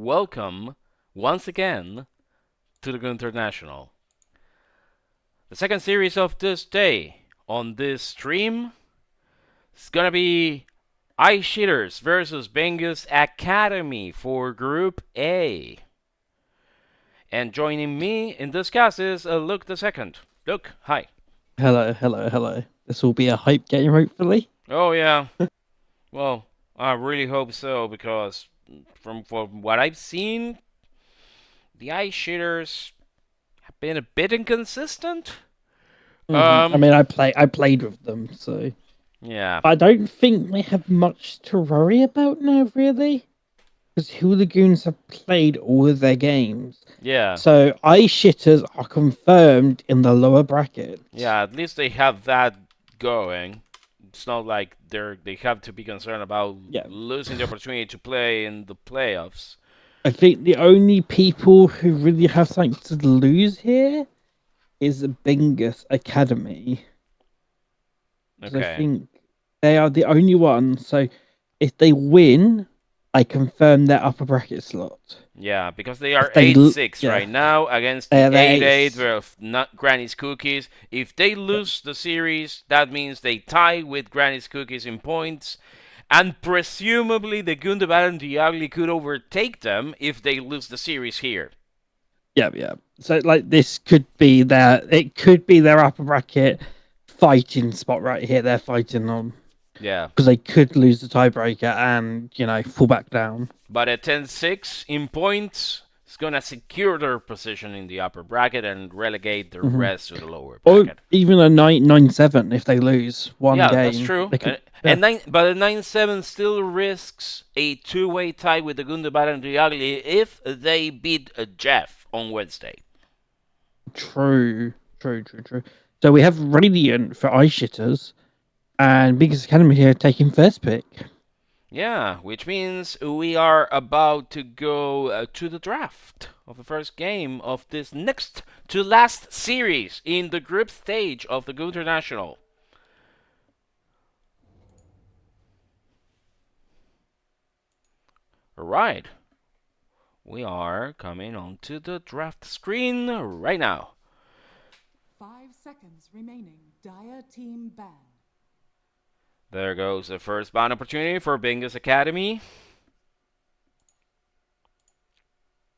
welcome once again to the International. The second series of this day on this stream is gonna be iShitters versus Bingus Academy for Group A. And joining me in this cast is Luke the Second. Luke, hi. Hello, hello, hello. This will be a hype game, hopefully. Oh yeah. Well, I really hope so because from what I've seen, the iShitters have been a bit inconsistent. I mean, I played with them, so Yeah. I don't think they have much to worry about now, really, because Hooligans have played all of their games. Yeah. So iShitters are confirmed in the lower bracket. Yeah, at least they have that going. It's not like they have to be concerned about Yeah, losing the opportunity to play in the playoffs. I think the only people who really have something to lose here is the Bingus Academy. I Okay. think they are the only ones. So if they win, I confirm their upper bracket slot. Yeah, because they are If they 8-6 yeah, right now against the they're 8-8 ace. with not Granny's Cookies. If they lose the series, that means they tie with Granny's Cookies in points. And presumably the Gundabad and the Ugly could overtake them if they lose the series here. Yeah. So like this could be their upper bracket fighting spot right here. They're fighting on Yeah. because they could lose the tiebreaker and fall back down. But at 10-6 in points, it's going to secure their position in the upper bracket and relegate the rest to the lower Or bracket. even a 9-7 if they lose one Yeah, game. that's true. Could, But a 9-7 still risks a two-way tie with the Gundabad and the Ugly if they beat Jeff on Wednesday. True. So we have Radiant for iShitters and Biggest Academy here taking first pick. Yeah, which means we are about to go to the draft of the first game of this next to last series in the group stage of the Go International. Alright, we are coming onto the draft screen right now. 5 seconds remaining. Dire team ban. There goes the first ban opportunity for Bingus Academy.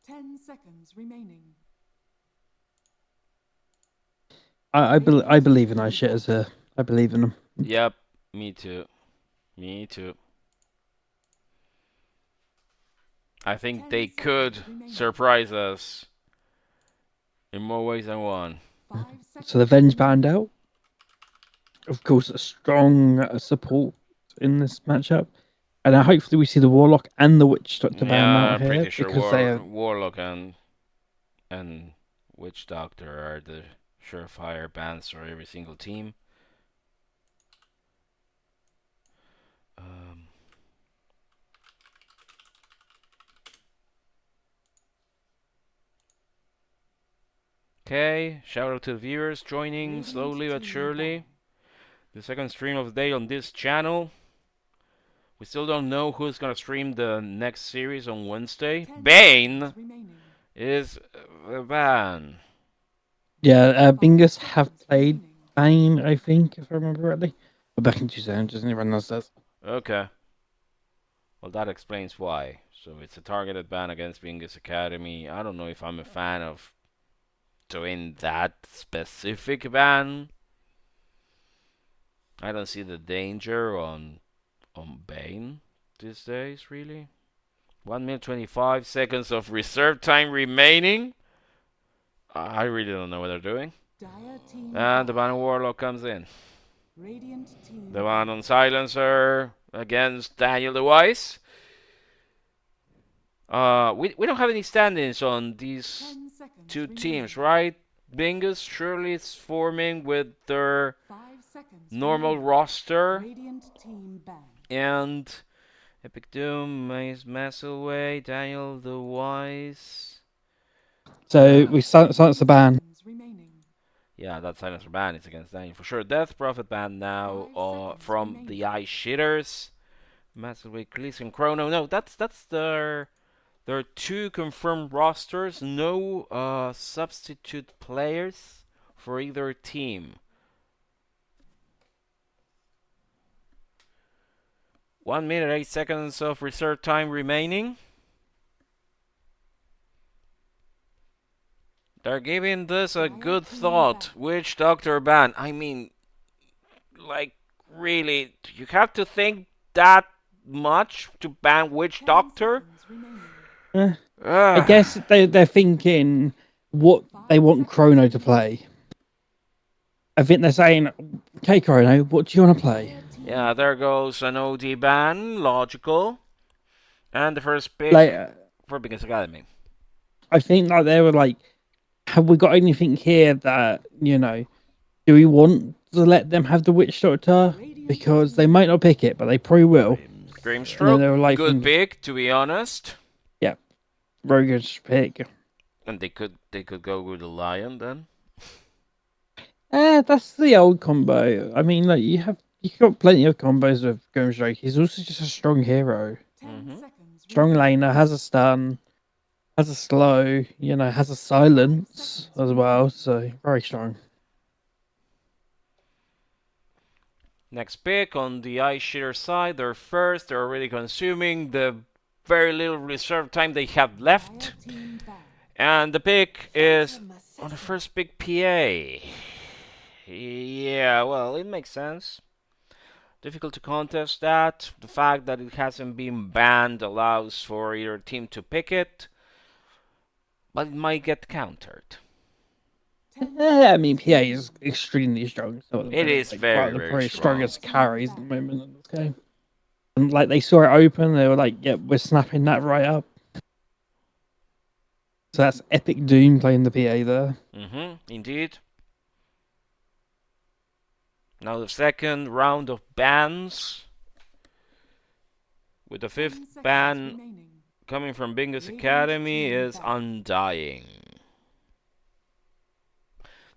10 seconds remaining. I believe in iShitters. I believe in them. Yep, me too. I think they could surprise us in more ways than one. So the Venge banned out. Of course, a strong support in this matchup. And hopefully we see the Warlock and the Witch Doctor ban out I'm here. pretty sure Because they are... Warlock and Witch Doctor are the surefire bans for every single team. Okay, shout out to the viewers joining slowly but surely. The second stream of the day on this channel. We still don't know who's gonna stream the next series on Wednesday. Bane is the ban. Yeah, Bingus have played Bane, I think, if I remember correctly. But back in 2000, doesn't everyone else does? Okay. Well, that explains why. So it's a targeted ban against Bingus Academy. I don't know if I'm a fan of doing that specific ban. I don't see the danger on Bane these days, really. 1 minute 25 seconds of reserve time remaining. I really don't know what they're doing. And the ban on Warlock comes in. The ban on Silencer against DanielTheWise. We don't have any standings on these two teams, right? Bingus surely is forming with their normal roster. And Epic Doom, Maselway, DanielTheWise. So we silence the ban. Yeah, that silencer ban is against Daniel for sure. Death Prophet ban now from the iShitters. Maselway, Cleese, and Chrono. No, that's their There are 2 confirmed rosters, no substitute players for either team. 1 minute 8 seconds of reserve time remaining. They're giving this a good thought. Which doctor ban? I mean, like, really, you have to think that much to ban which doctor? I guess they're thinking what they want Chrono to play. I think they're saying, okay, Chrono, what do you want to play? Yeah, there goes an OD ban. Logical. And the first pick Like, for Bingus Academy. I think that they were like, have we got anything here that, you know, do we want to let them have the Witch Doctor? Because they might not pick it, but they probably will. Grimstroke, they were like, good pick, to be honest. Yeah, very good pick. And they could go with the Lion then. That's the old combo. I mean, like you got plenty of combos with Grimstroke. He's also just a strong hero. Strong laner, has a stun, has a slow, you know, has a silence as well. So very strong. Next pick on the iShitter side. They're first. They're already consuming the very little reserve time they have left. And the pick is on the first pick, PA. Yeah, well, it makes sense. Difficult to contest that. The fact that it hasn't been banned allows for either team to pick it, but it might get countered. I mean, PA is extremely strong. So It is like, very, one of the very probably strong. strongest carries at the moment in this game. And like they saw it open, they were like, "Yep, we're snapping that right up." So that's Epic Doom playing the PA there. Indeed. Now the second round of bans. With the 5th ban coming from Bingus Academy is Undying.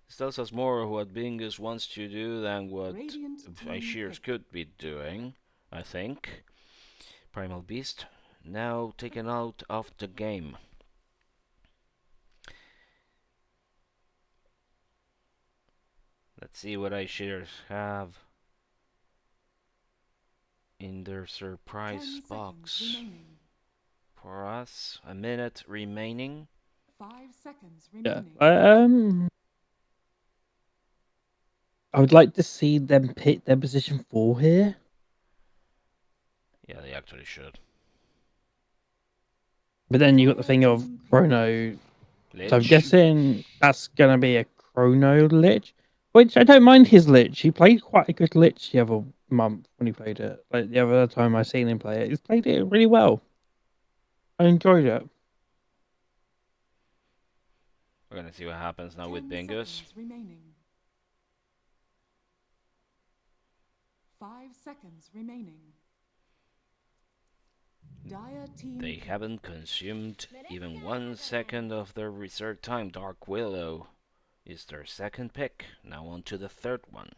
This tells us more of what Bingus wants to do than what iShiters could be doing, I think. Primal Beast now taken out of the game. Let's see what iShiters have in their surprise box. For us, a minute remaining. 5 seconds Yeah. remaining. I would like to see them pick their position 4 here. Yeah, they actually should. But then you got the thing of Chrono. Lich. So I'm guessing that's gonna be a Chrono Lich. Which I don't mind his Lich. He played quite a good Lich the other month when he played it. Like the other time I seen him play it. He's played it really well. I enjoyed it. We're gonna see what happens now with Bingus. 5 seconds remaining. They haven't consumed even 1 second of their reserve time. Dark Willow is their second pick. Now on to the third one.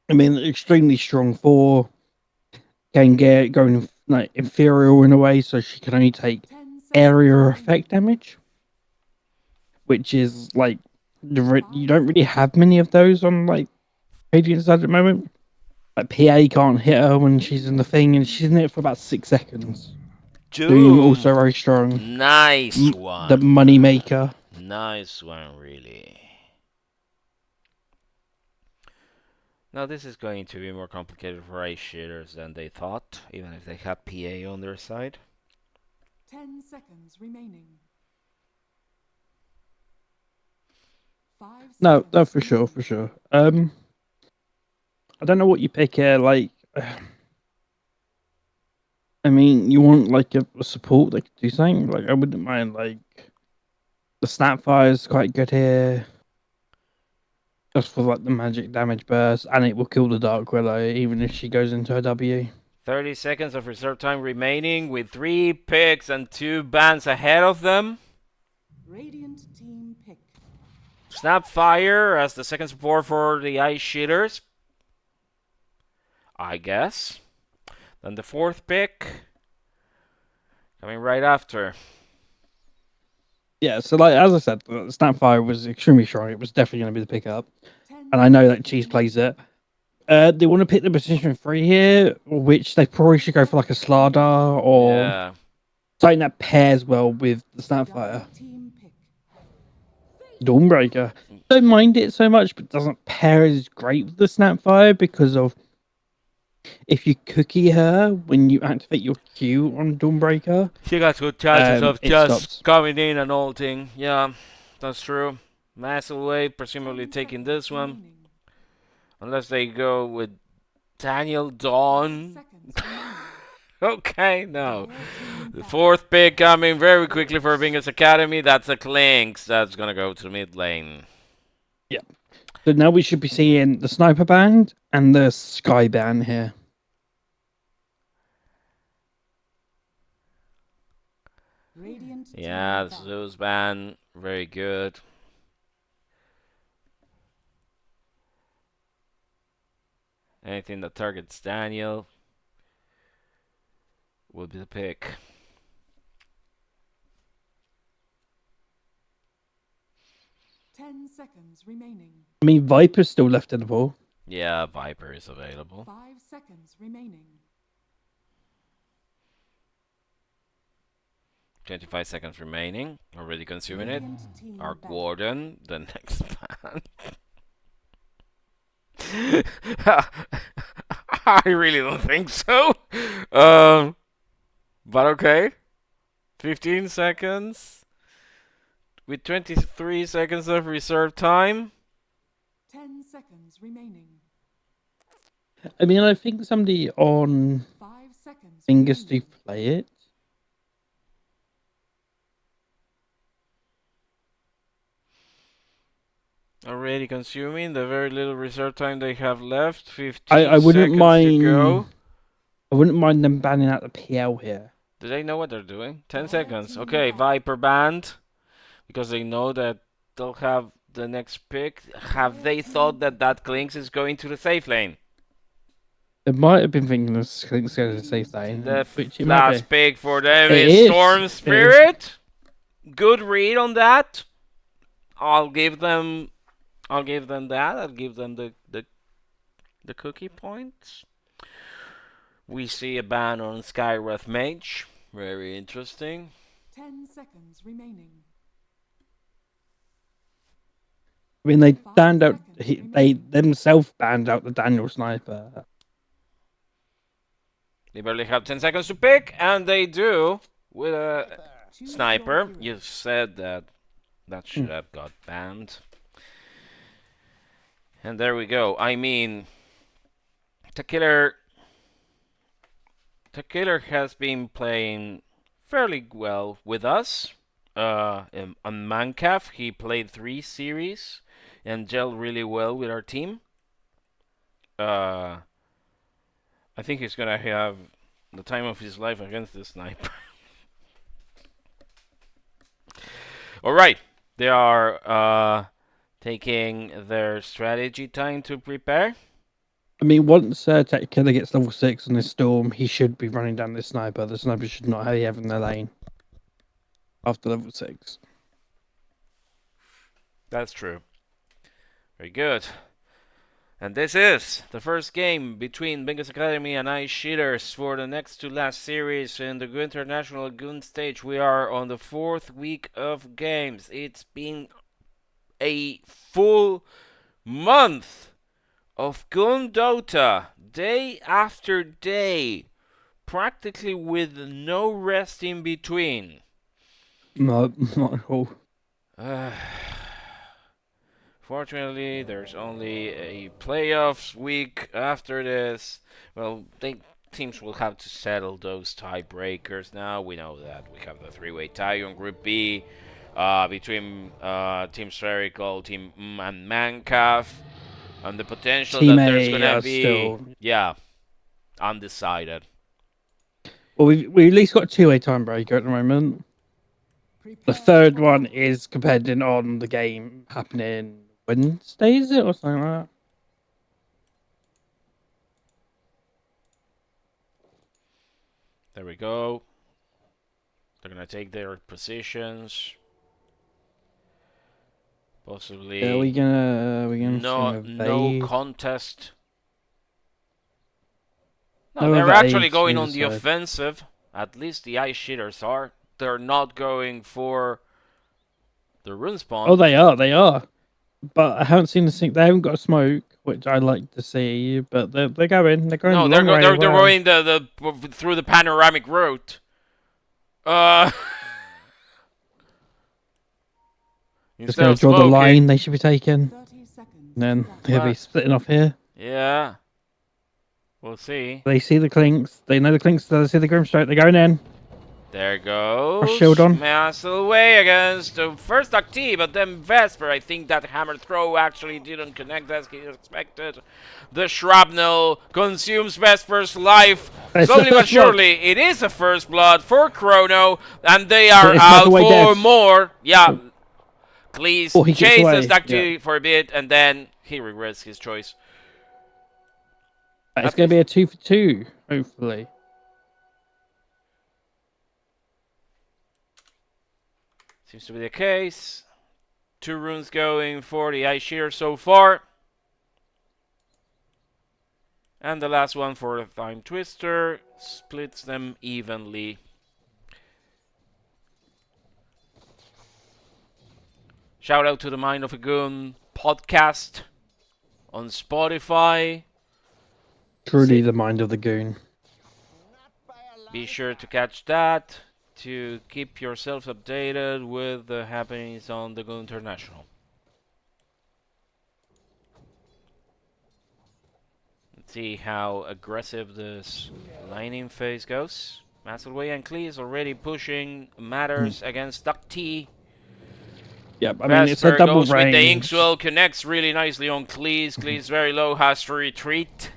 I mean, extremely strong 4 can get going like inferior in a way, so she can only take area effect damage, which is like you don't really have many of those on like Radiant side at the moment. Like PA can't hit her when she's in the thing, and she's in it for about 6 seconds. Doom also very strong. Nice one. The money maker. Nice one, really. Now this is going to be more complicated for iShiters than they thought, even if they have PA on their side. 10 seconds remaining. 5 No, seconds for sure, remaining. for sure. I don't know what you pick here. Like, I mean, you want like a support that could do something. Like, I wouldn't mind like the Snapfire is quite good here, just for like the magic damage burst, and it will kill the Dark Willow even if she goes into a W. 30 seconds of reserve time remaining with 3 picks and 2 bans ahead of them. Radiant team pick. Snapfire as the second support for the iShiters, I guess. Then the 4th pick Coming right after. Yeah, so like as I said, the Snapfire was extremely strong. It was definitely going to be the pickup, 10 and I know that seconds Cheese plays remaining. it. They want to pick the position 3 here, which they probably should go for like a Slardar or Yeah. something that pairs well with the Snapfire. Dire team pick. Dawnbreaker. Don't mind it so much, but doesn't pair as great with the Snapfire because of if you cookie her when you activate your Q on Dawnbreaker, She got good chances of it just stops. coming in and ulting. Yeah, that's true. Maselway, presumably 10 taking seconds this one. remaining. Unless they go with Daniel 5 Dawn. seconds remaining. Okay, no. Dire team The ban. 4th pick coming very quickly for Bingus Academy. That's a Clinks. That's gonna go to mid lane. Yeah. So now we should be seeing the Sniper Band and the Sky Band here. Radiant Yeah, team ban. Zeus ban. Very good. Anything that targets Daniel will be the pick. Ten seconds remaining. I mean, Viper's still left in the pool. Yeah, Viper is available. 5 seconds remaining. 25 seconds remaining. Already consuming it. Radiant team Arc ban. Warden, the next ban. I really don't think so. But okay. 15 seconds. With 23 seconds of reserve time. 10 seconds remaining. I mean, I think somebody on 5 seconds Bingus do remaining. play it. Already consuming the very little reserve time they have left. 15 I wouldn't seconds mind. to go. I wouldn't mind them banning out the PL here. Do they know what they're doing? 10 Dire seconds. team Okay, ban. Viper banned. Because they know that they'll have the next pick. Have they thought that that Clinks is going to the safe lane? It might have been thinking this Clinks going to safe lane, The which it might be. last pick for them It is is. Storm It is. Spirit. Good read on that. I'll give them that. I'll give them the cookie points. We see a ban on Skywrath Mage. Very interesting. 10 seconds remaining. I mean, they 5 banned out. seconds They remaining. themselves banned out the Daniel Sniper. They barely have 10 seconds to pick, and they do with a Choose sniper. your hero. You said that should have got banned. And there we go. I mean, the killer has been playing fairly well with us. On Mancaf, he played 3 series and gelled really well with our team. I think he's gonna have the time of his life against the sniper. All right, they are taking their strategy time to prepare. I mean, once Tech Killer gets level 6 on this Storm, he should be running down this Sniper. The Sniper should not have in their lane after level 6. That's true. Very good. And this is the first game between Bingus Academy and iShitters for the next to last series in the International Goon stage. We are on the 4th week of games. It's been a full month of Goon Dota, day after day, practically with no rest in between. No, not at all. Fortunately, there's only a playoffs week after this. Well, teams will have to settle those tiebreakers now. We know that we have the 3-way tie on Group B between Team Spherical, Team and Mancaf, and the potential Team that there's A gonna are be still. undecided. Well, we at least got a 2-way timebreaker at the moment. The Prepare third for one battle. is depending on the game happening Wednesday, is it, or something like that? There we go. They're gonna take their positions. Possibly. Yeah, we gonna No contest. No, No they're actually evades going neither on the side. offensive. At least the iShitters are. They're not going for the rune spawn. Oh, they are. But I haven't seen the thing. They haven't got a smoke, which I like to see. But they're going. They're going. No, the they're long way they're away. going the through the panoramic route. Just Instead gonna of draw the smoking. line they should be taking. 30 seconds. And then left. they'll be splitting off here. Yeah. We'll see. They see the clinks. They know the clinks. They see the Grimstroke. They're going in. There goes shield on. Maselway against the first DuckT, but then Vesper. I think that hammer throw actually didn't connect as he expected. The shrapnel consumes Vesper's life. It's the Slowly but first blood. surely, it is a first blood for Chrono, and they are it's out Maselway for dead. more. Yeah, Cleese Oh, he gets chases away. DuckT for a bit, and then he regrets his choice. It's going to be a 2 for 2, hopefully. Seems to be the case. 2 runes going for the iShitters so far. And the last one for the ThymeTwister splits them evenly. Shout out to the Mind of a Goon podcast on Spotify. Truly the mind of the goon. Be sure to catch that to keep yourselves updated with the happenings on the Goon International. Let's see how aggressive this lining phase goes. Maselway and Cleese already pushing matters against DuckT. Yep, I mean, it's a Vesper double goes with the range. Inkswell, connects really nicely on Cleese. Cleese very low, has to retreat.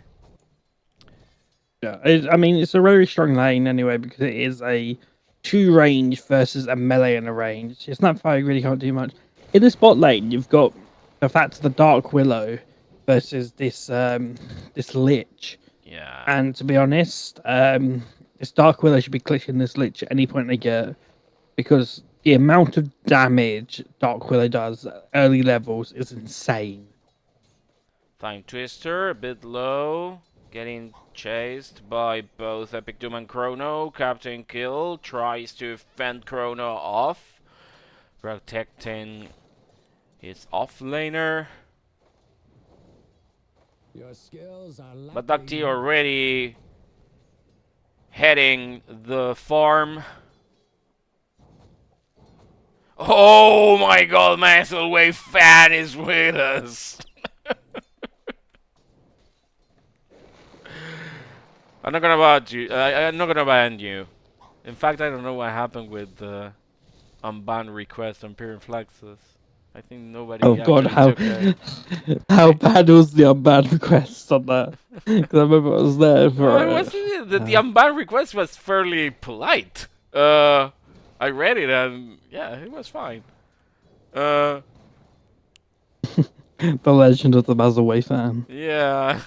Yeah, I mean, it's a very strong lane anyway because it is a 2 range versus a melee and a range. It's not fire, you really can't do much. In the spot lane, you've got the fact of the Dark Willow versus this this Lich. Yeah. And to be honest, this Dark Willow should be clicking this Lich at any point they get because the amount of damage Dark Willow does at early levels is insane. ThymeTwister a bit low, getting chased by both Epic Doom and Chrono. Captian kill, tries to fend Chrono off, protecting his offlaner. Your skills are But DuckT already heading the farm. Oh my god, Maselway fan is with us. I'm not gonna ban you. I'm not gonna ban you. In fact, I don't know what happened with the unban request on Pure Fluxus. I think nobody. Oh god, actually took it. how bad was the unbanned request on that? Because I remember I was there for No, it. it wasn't. The unban request was fairly polite. I read it and yeah, it was fine. The legend of the Maselway fan. Yeah.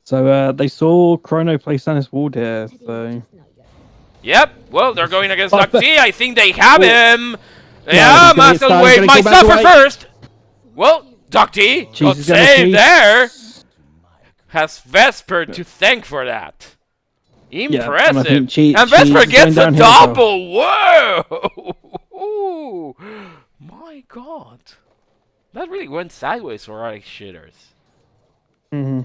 So they saw Chrono place on his ward here, so Yep. Well, they're going against Oh, DuckT. I think they have Oh. him. Yeah, he's gonna Maselway kill might suffer Maselway. first. Well, DuckT got Jesus, gonna saved cheat. there. Has Vesper to thank for that. Impressive. and I think And Vesper Cheese is gets a going downhill as double. Whoa! My god. That really went sideways for iShitters. I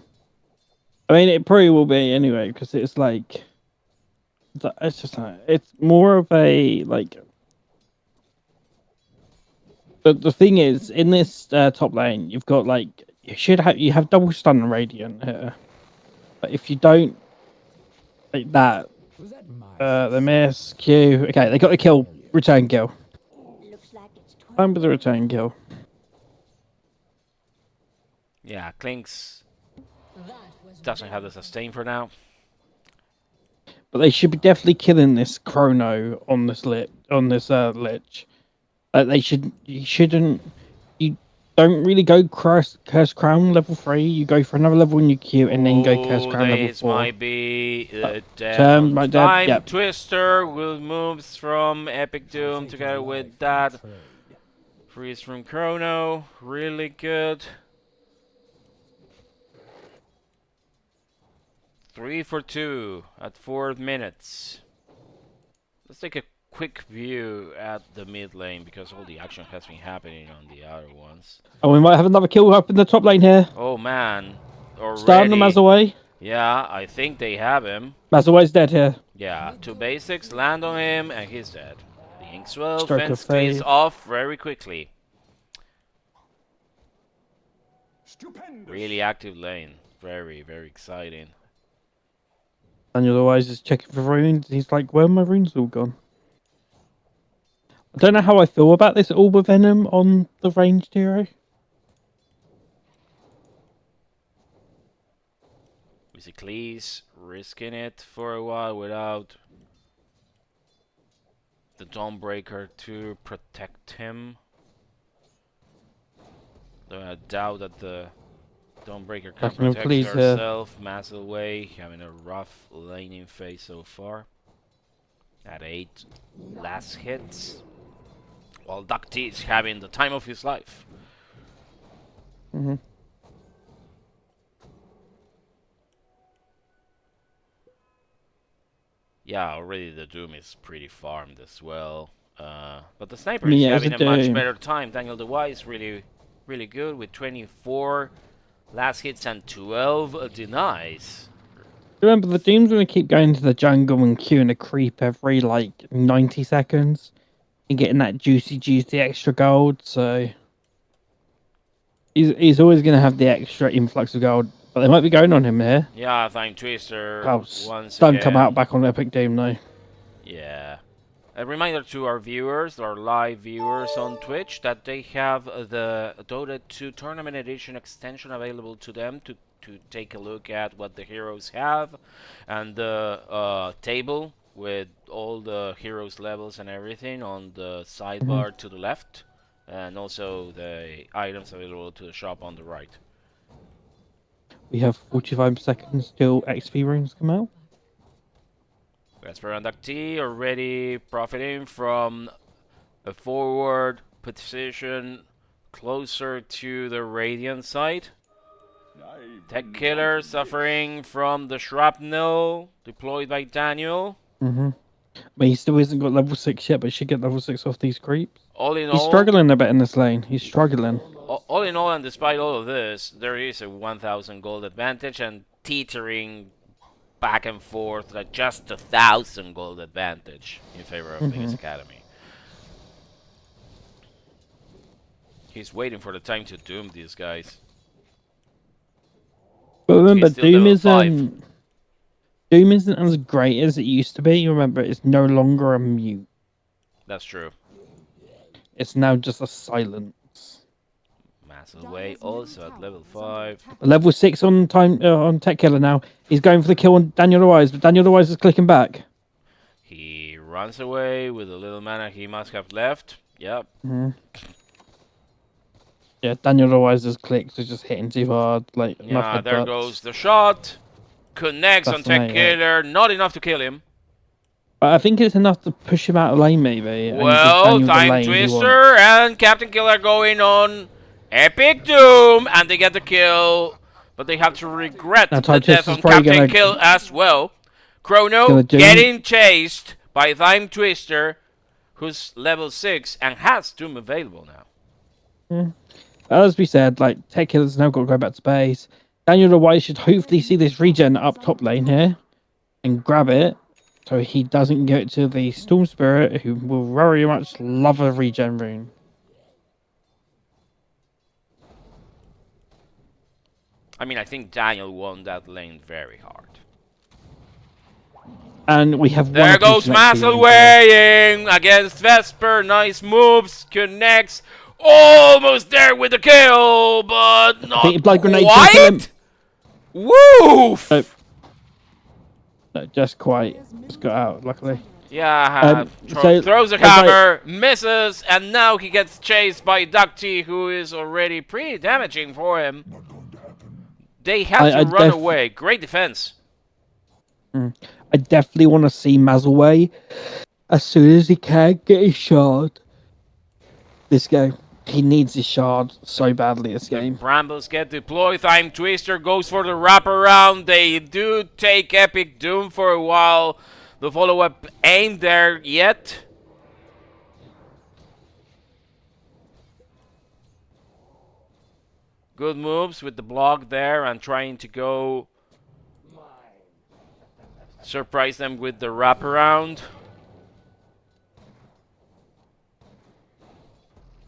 mean, it probably will be anyway because it's like it's just it's more of a like. But the thing is, in this top lane, you've got like you have double stun and radiant here, but if you don't like that, Was that my the miss Q. Okay, they got the kill, return kill. Looks like it's Time for the return kill. Yeah, Clinks That was doesn't have the sustain for now. But they should be definitely killing this Chrono on this lich. You don't really go Curse Crown level 3. You go for another level in your queue and then go Curse Crown level 4. This might be death Turn, on my dad, yep. ThymeTwister will moves from Epic Doom together with that. Freeze from Chrono, really good. 3 for 2 at 4 minutes. Let's take a quick view at the mid lane because all the action has been happening on the other ones. Oh, we might have another kill up in the top lane here. Oh man, already. Starting the Maselway. Yeah, I think they have him. Maselway's dead here. Yeah, 2 basics land on him and he's dead. The Inkswell Stroke fence of Cleese fate. off very quickly. Really active lane. Very, very exciting. DanielTheWise is checking for runes. He's like, where are my runes all gone? I don't know how I feel about this Orb of Venom on the ranged hero. We see Cleese risking it for a while without the Dawnbreaker to protect him. Though I doubt that the Dawnbreaker can Backing up protect Cleese here. herself. Maselway having a rough laning phase so far. At 8 last hits. While DuckT is having the time of his life. Mm-hmm. Yeah, already the Doom is pretty farmed as well. But the Sniper I mean, is yeah, having it's a a much Doom. better time. DanielTheWise really, really good with 24 last hits and 12 denies. Remember, the Doom's going to keep going to the jungle and queuing a creep every, like, 90 seconds. And getting that juicy extra gold, so... He's always going to have the extra influx of gold. But they might be going on him here. Yeah, ThymeTwister Oh, once don't again. come out back on Epic Doom, though. Yeah. A reminder to our viewers, our live viewers on Twitch, that they have the Dota 2 Tournament Edition extension available to them to take a look at what the heroes have, and the table with all the heroes levels and everything on the sidebar to the left, and also the items available to the shop on the right. We have 45 seconds till XP runes come out. Vesper and DuckT already profiting from a forward position closer to the Radiant site. Tech Killer suffering from the shrapnel deployed by Daniel. Mm-hmm. But he still hasn't got level 6 yet, but should get level 6 off these creeps. All in He's all, struggling a bit in this lane. He's struggling. all in all, and despite all of this, there is a 1,000 gold advantage and teetering back and forth at just 1,000 gold advantage in favor of Bingus Academy. He's waiting for the time to doom these guys. But remember, He's still level 5. Doom isn't as great as it used to be. Remember, it's no longer a mute. That's true. It's now just a silence. Maselway also at level 5. Level 6 on on Tech Killer now. He's going for the kill on DanielTheWise, but DanielTheWise is clicking back. He runs away with the little mana he must have left. Yep. Yeah, DanielTheWise's clicks are just hitting too hard. Like, Yeah, there goes the shot. Connects on Tech Killer. Not enough to kill him. But I think it's enough to push him out of lane, maybe. Well, ThymeTwister and Captain Killer going on Epic Doom, and they get the kill. But they have to regret the death on Captain Kill as well. Chrono getting chased by ThymeTwister, who's level 6 and has Doom available now. As we said, like, Tech Killer's now got to go back to base. DanielTheWise should hopefully see this regen up top lane here and grab it so he doesn't get it to the Storm Spirit, who will very much love a regen rune. I mean, I think Daniel won that lane very hard. And we have there goes Maselway against Vesper. Nice moves, connects. Almost there with the kill, but not quite. Woof! No, just quite. Just got out, luckily. Yeah, so, throws a as I- hammer, misses, and now he gets chased by DuckT, who is already pretty damaging for him. They had to run away. Great defense. I definitely want to see Maselway as soon as he can get his shard. This game. He needs his shard so badly this The game. Brambles get deployed. ThymeTwister goes for the wraparound. They do take Epic Doom for a while. The follow-up ain't there yet. Good moves with the block there and trying to go surprise them with the wraparound.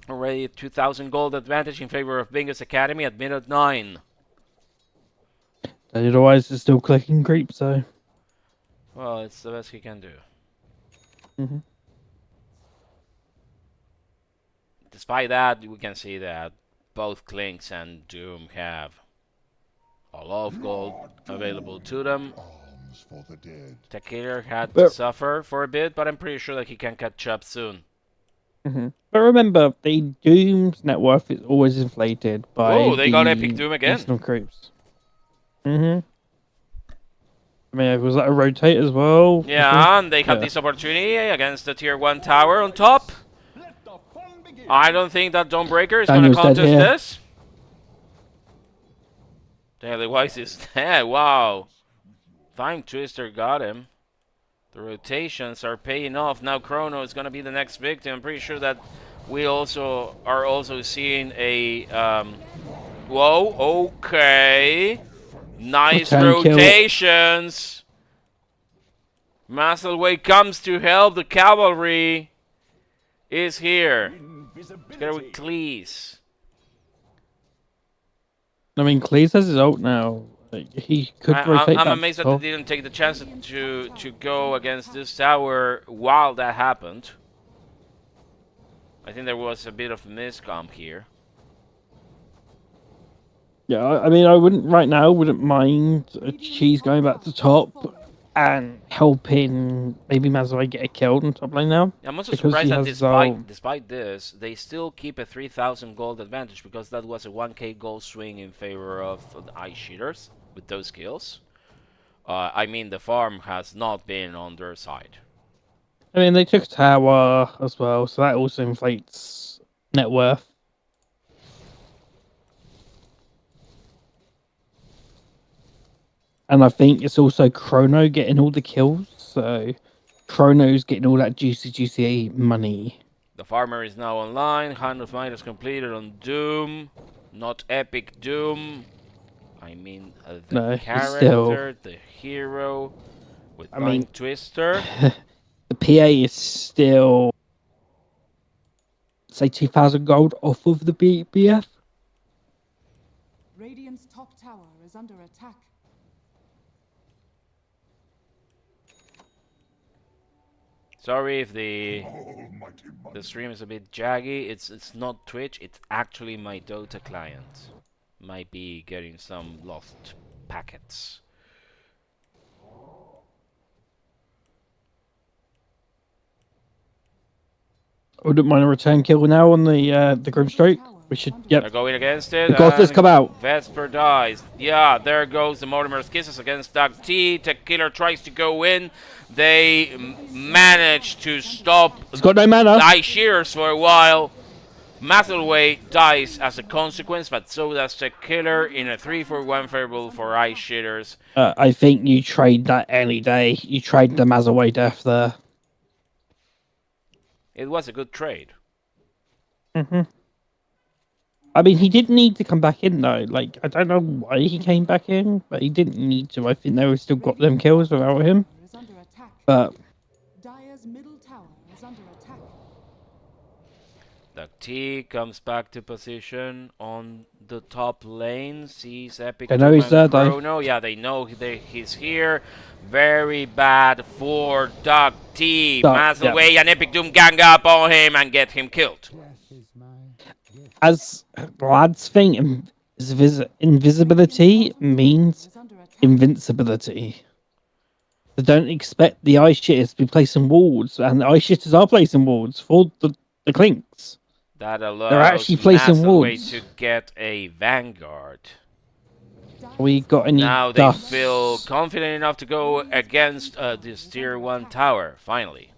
Already 2,000 gold advantage in favor of Bingus Academy at minute 9. DanielTheWise is still clicking creep, so. Well, it's the best he can do. Despite that, we can see that both Clinks and Doom have a lot of gold available to them. Takir had to suffer for a bit, but I'm pretty sure that he can catch up soon. But remember, the Doom's net worth is always inflated by Oh, they got Epic Doom again. additional creeps. I mean, was that a rotate as well? Yeah, and they had this opportunity against the tier 1 tower on top. I don't think that Dawnbreaker is going to contest this. DanielTheWise is dead. Wow. ThymeTwister got him. The rotations are paying off. Now Chrono is going to be the next victim. I'm pretty sure that we also are seeing a... whoa, okay. Nice rotations. Maselway comes to help. The cavalry is here. Together with Cleese. I mean, Cleese has his ult now. He could rotate. I'm amazed that they didn't take the chance to go against this tower while that happened. I think there was a bit of miscomp here. Yeah, I mean, I wouldn't mind a cheese going back to top and helping maybe Maselway get a kill on top lane now. I'm also surprised that despite this, they still keep a 3,000 gold advantage, because that was a 1k gold swing in favor of the iShitters with those kills. I mean, the farm has not been on their side. I mean, they took tower as well, so that also inflates net worth. And I think it's also Chrono getting all the kills, so Chrono's getting all that juicy money. The farmer is now online. Hand of Might is completed on Doom, not Epic Doom. I mean, the character, the hero, with ThymeTwister. The PA is still, say, 2,000 gold off of the BF. Radiant's top tower is under attack. Sorry if the stream is a bit jaggy. It's not Twitch. It's actually my Dota client. Might be getting some lost packets. I wouldn't mind a return kill now on the Grimstroke. We should, yep. They're going against it. The Gothers come out. Vesper dies. Yeah, there goes the Mortimer's Kisses against DuckT. Tech Killer tries to go in. They manage to stop He's got no mana. iShiters for a while. Maselway dies as a consequence, but so does Tech Killer in a 3-for-1 favorable for iShiters. I think you trade that any day. You trade the Maselway death there. It was a good trade. I mean, he didn't need to come back in, though. Like, I don't know why he came back in, but he didn't need to. I think they would still got them kills without him. But Dire's middle tower is under attack. DuckT comes back to position on the top lane. Sees Epic. I know he's there, Chrono. though. Yeah, they know he's here. Very bad for DuckT. Maselway and Epic Doom gang up on him and get him killed. As lads think, invisibility means invincibility. They don't expect the iShitters to be placing wards, and the iShitters are placing wards for the Clinks. That They're allows actually placing Maselway wards. to get a Vanguard. We got any Now they dust? feel confident enough to go against this tier 1 tower, finally.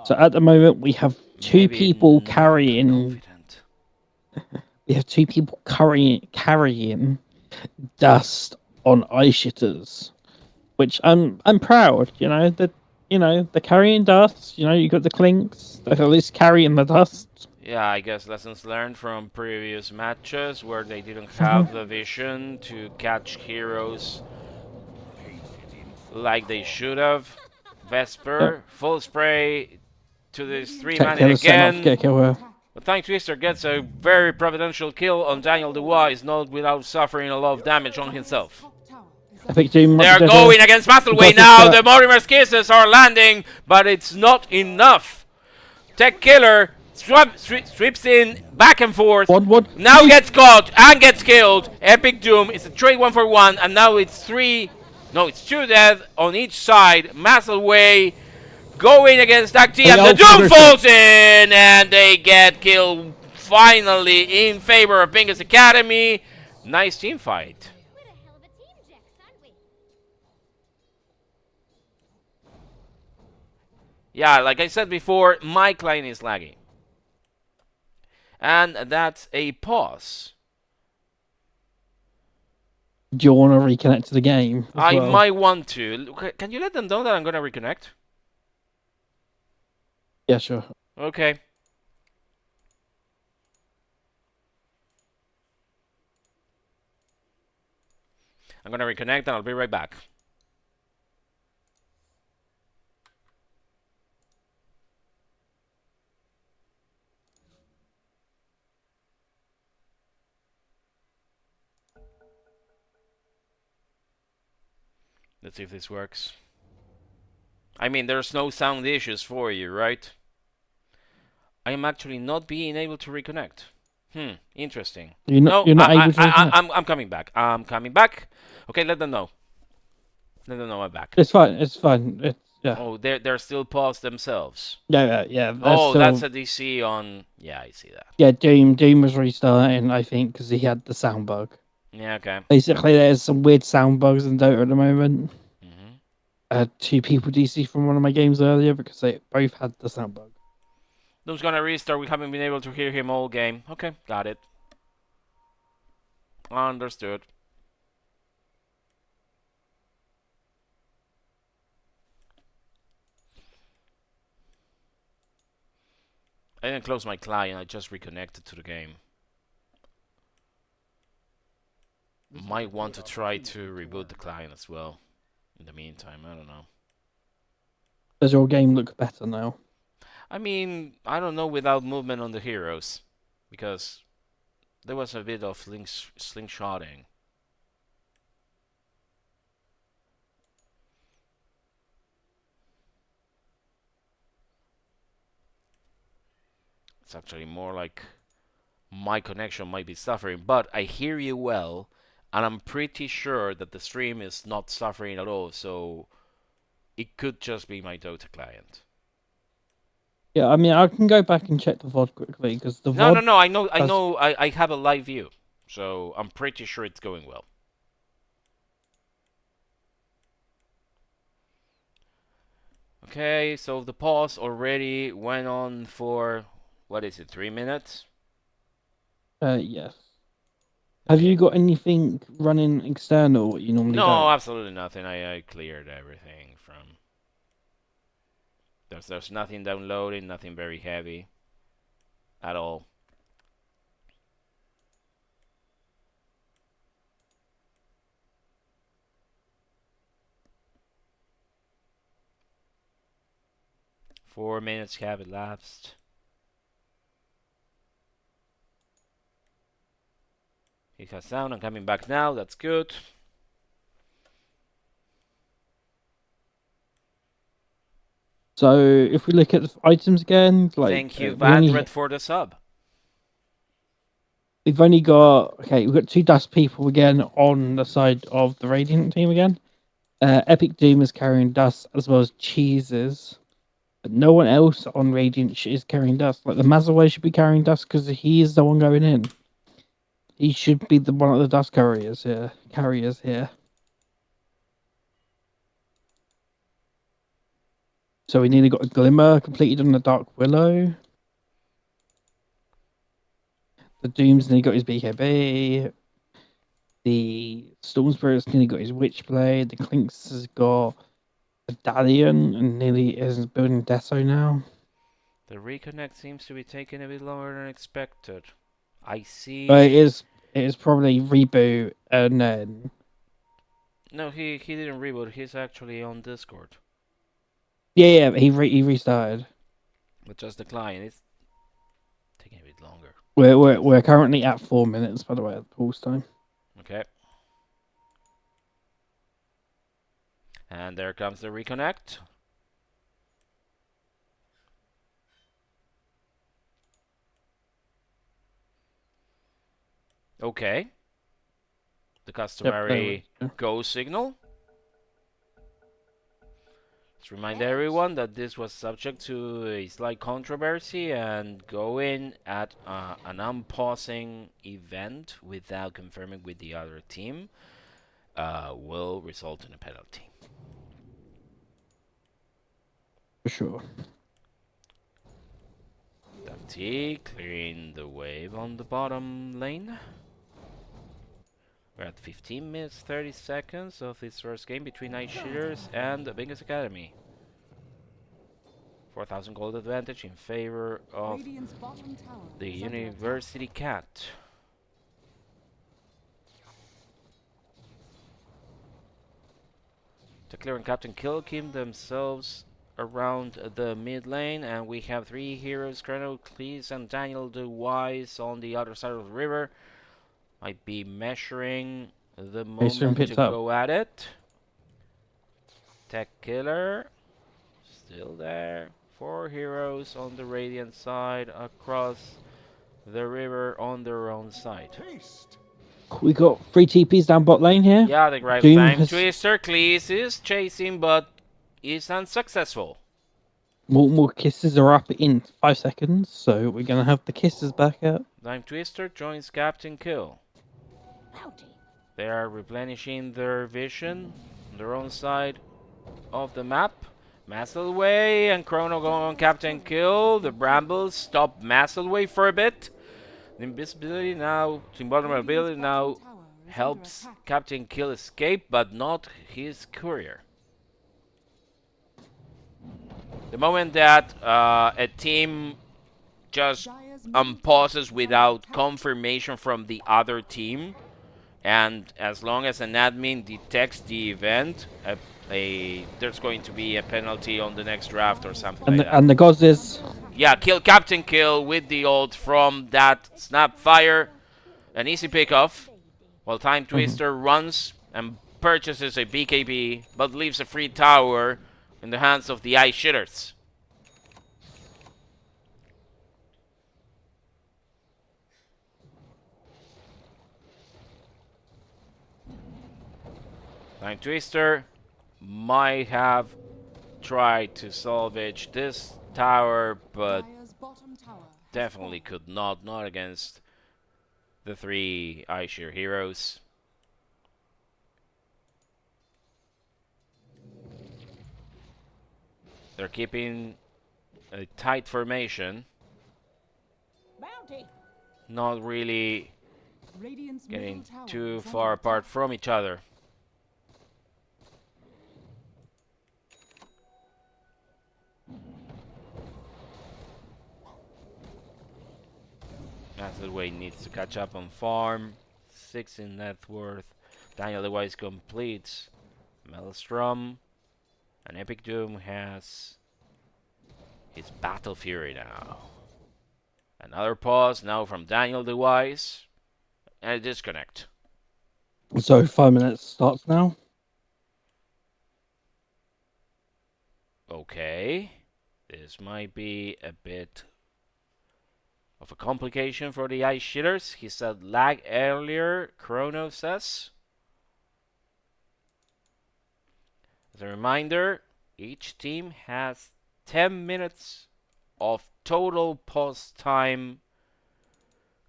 So at the moment we have two Maybe people not carrying. confident. We have two people carrying dust on iShitters, which I'm proud. They're carrying dust. You got the Clinks. They're at least carrying the dust. Yeah, I guess lessons learned from previous matches where they didn't have the vision to catch heroes like they should have. Vesper, full spray to this 3-man Get again. kill. But ThymeTwister gets a very providential kill on DanielTheWise, not without suffering a lot of damage on himself. Epic Doom. They are going against Maselway now. The Mortimer's Kisses are landing, but it's not enough. Tech Killer sweeps in back and forth. What? Now gets caught and gets killed. Epic Doom. It's a trade 1-for-1, and now it's 3. No, it's 2 death on each side. Maselway going against DuckT, and the Doom falls in, and they get killed finally in favor of Bingus Academy. Nice team fight. We're a hell of a team, Jax, aren't we? Yeah, like I said before, my client is lagging. And that's a pause. Do you want to reconnect to the game? I might want to. Can you let them know that I'm going to reconnect? Yeah, sure. Okay. I'm going to reconnect and I'll be right back. Let's see if this works. I mean, there's no sound issues for you, right? I am actually not being able to reconnect. Interesting. You're not able to reconnect? I'm coming back. I'm coming back. Okay, let them know. Let them know I'm back. It's fine. Yeah. Oh, they're still paused themselves. Yeah. Oh, that's a DC on... Yeah, I see that. Yeah, Doom was restarting, I think, because he had the sound bug. Yeah, okay. Basically, there's some weird sound bugs in Dota at the moment. Mm-hmm. I had 2 people DC from one of my games earlier because they both had the sound bug. Doom's gonna restart. We haven't been able to hear him all game. Okay, got it. Understood. I didn't close my client. I just reconnected to the game. Might want to try to reboot the client as well. In the meantime, I don't know. Does your game look better now? I mean, I don't know without movement on the heroes. Because there was a bit of slingshotting. It's actually more like my connection might be suffering, but I hear you well, and I'm pretty sure that the stream is not suffering at all, so it could just be my Dota client. Yeah, I mean, I can go back and check the VOD quickly, because the VOD... No, I have a live view, so I'm pretty sure it's going well. Okay, so the pause already went on for, what is it, 3 minutes? Yes. Have you got anything running external what you normally do? No, absolutely nothing. I cleared everything from... There's nothing downloading, nothing very heavy at all. Four minutes have elapsed. It has sound. I'm coming back now. That's good. So if we look at the items again, like Thank you, Vandred, for the sub. We've only got we've got 2 dust people again on the side of the Radiant team again. Epic Doom is carrying dust as well as cheeses. But no one else on Radiant is carrying dust. Like the Maselway should be carrying dust because he is the one going in. He should be the one of the dust carriers here. So we nearly got a Glimmer completed on the Dark Willow. The Doom's nearly got his BKB. The Storm Spirit's nearly got his Witchblade. The Clinks has got a Dalian and nearly is building Deso now. The reconnect seems to be taking a bit longer than expected. I see. It is probably reboot and then. No, he didn't reboot. He's actually on Discord. Yeah, he restarted. But just the client is taking a bit longer. We're currently at 4 minutes, by the way, at pause time. Okay. And there comes the reconnect. Okay. The customary go signal. Let's remind everyone that this was subject to a slight controversy, and going at an unpausing event without confirming with the other team will result in a penalty. For sure. DuckT clearing the wave on the bottom lane. We're at 15 minutes 30 seconds of this first game between iShitters and the Bingus Academy. 4,000 gold advantage in favor of the University Cat. Clear and Captain Kill keep themselves around the mid lane, and we have three heroes, Chrono, Cleese, and DanielTheWise on the other side of the river. Might be measuring the moment to go at it. Tech Killer still there. 4 heroes on the Radiant side across the river on their own side. We got 3 TPs down bot lane here. Yeah, they grab ThymeTwister. Cleese is chasing, but is unsuccessful. More kisses are up in 5 seconds, so we're gonna have the kisses back up. ThymeTwister joins Captain Kill. They are replenishing their vision on their own side of the map. Maselway and Chrono go on Captain Kill. The Brambles stop Maselway for a bit. The invisibility now, invulnerability now helps Captain Kill escape, but not his courier. The moment that a team just unpauses without confirmation from the other team, and as long as an admin detects the event, there's going to be a penalty on the next draft or something like that. And the gods is... Yeah, Captain Kill with the ult from that Snapfire. An easy pickoff. While ThymeTwister runs and purchases a BKB, but leaves a free tower in the hands of the iShitters. ThymeTwister might have tried to salvage this tower, but definitely could not against the 3 iShiters heroes. They're keeping a tight formation. Not really getting too far apart from each other. Maselway needs to catch up on farm. 6 in net worth. DanielTheWise completes Maelstrom. And Epic Doom has his Battle Fury now. Another pause now from DanielTheWise. And a disconnect. So 5 minutes starts now. Okay. This might be a bit of a complication for the iShitters. He said lag earlier, Chrono says. As a reminder, each team has 10 minutes of total pause time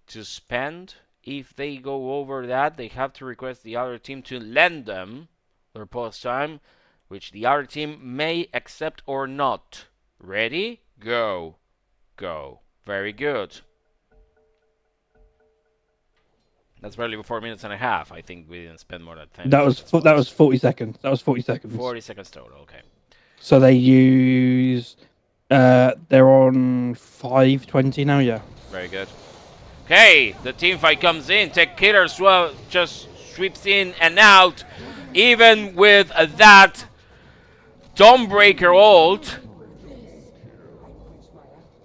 to spend. If they go over that, they have to request the other team to lend them their pause time, which the other team may accept or not. Ready? Go. Go. Very good. That's barely 4 minutes and a half. I think we didn't spend more than 10 That was seconds. that was 40 seconds. That was 40 seconds. 40 seconds total, okay. So they use. They're on 5:20 now. Yeah. Very good. Okay, the team fight comes in. Tech Killer just sweeps in and out. Even with that Dawnbreaker ult,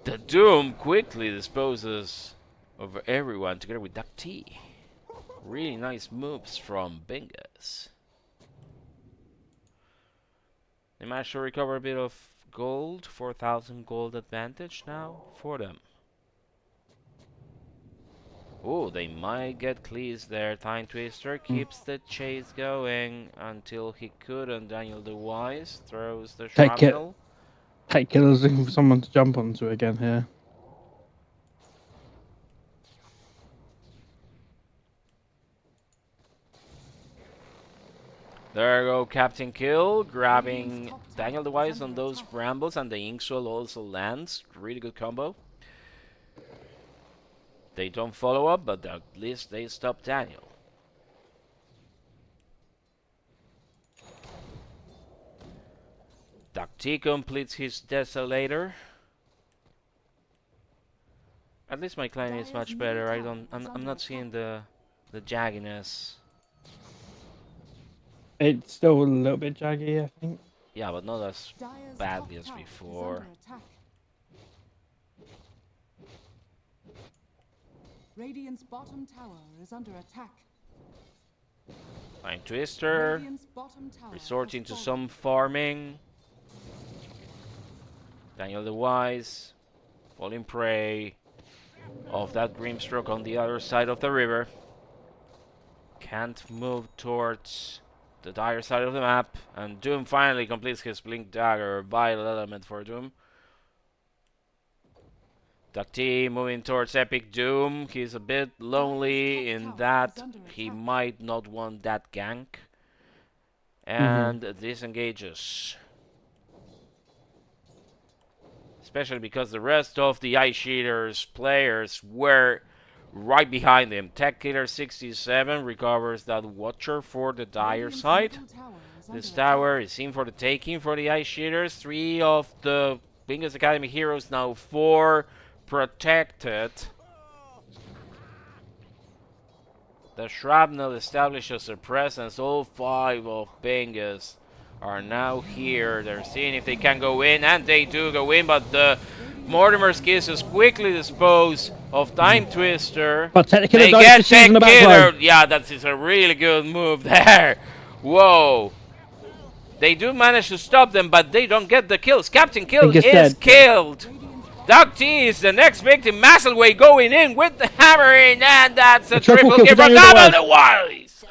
the Doom quickly disposes of everyone together with DuckT. Really nice moves from Bingus. They managed to recover a bit of gold, 4,000 gold advantage now for them. Oh, they might get Cleese there. ThymeTwister keeps the chase going until he couldn't. DanielTheWise throws the shrapnel. Take Killer's looking for someone to jump onto again here. There go Captain Kill, grabbing DanielTheWise on those brambles, and the Inkswell also lands. Really good combo. They don't follow up, but at least they stop Daniel. DuckT completes his Desolator. At least my client is much better. I'm not seeing the jagginess. It's still a little bit jaggy, I think. Yeah, but not as badly as before. Radiant's bottom tower is under attack. ThymeTwister Radiant's bottom tower resorting to has some farming. DanielTheWise falling prey of that Grimstroke on the other side of the river. Can't move towards the dire side of the map, and Doom finally completes his Blink Dagger, vital element for Doom. DuckT moving towards Epic Doom. He's a bit lonely in that he might not want that gank. And disengages. Especially because the rest of the iShitters players were right behind him. Tech Killer 67 recovers that Watcher for the dire side. This tower is in for the taking for the iShitters. 3 of the Bingus Academy heroes, now 4 protected. The shrapnel establishes a presence. All 5 of Bingus are now here. They're seeing if they can go in, and they do go in, but the Mortimer's kisses quickly dispose of ThymeTwister. But Tech Killer They dies get to shield in the Tech back Killer. line. Yeah, that is a really good move there. Whoa. They do manage to stop them, but they don't get the kills. Captain Kill is dead. killed. DuckT is the next victim. Maselway going in with the hammer in, and that's a triple kill from DanielTheWise.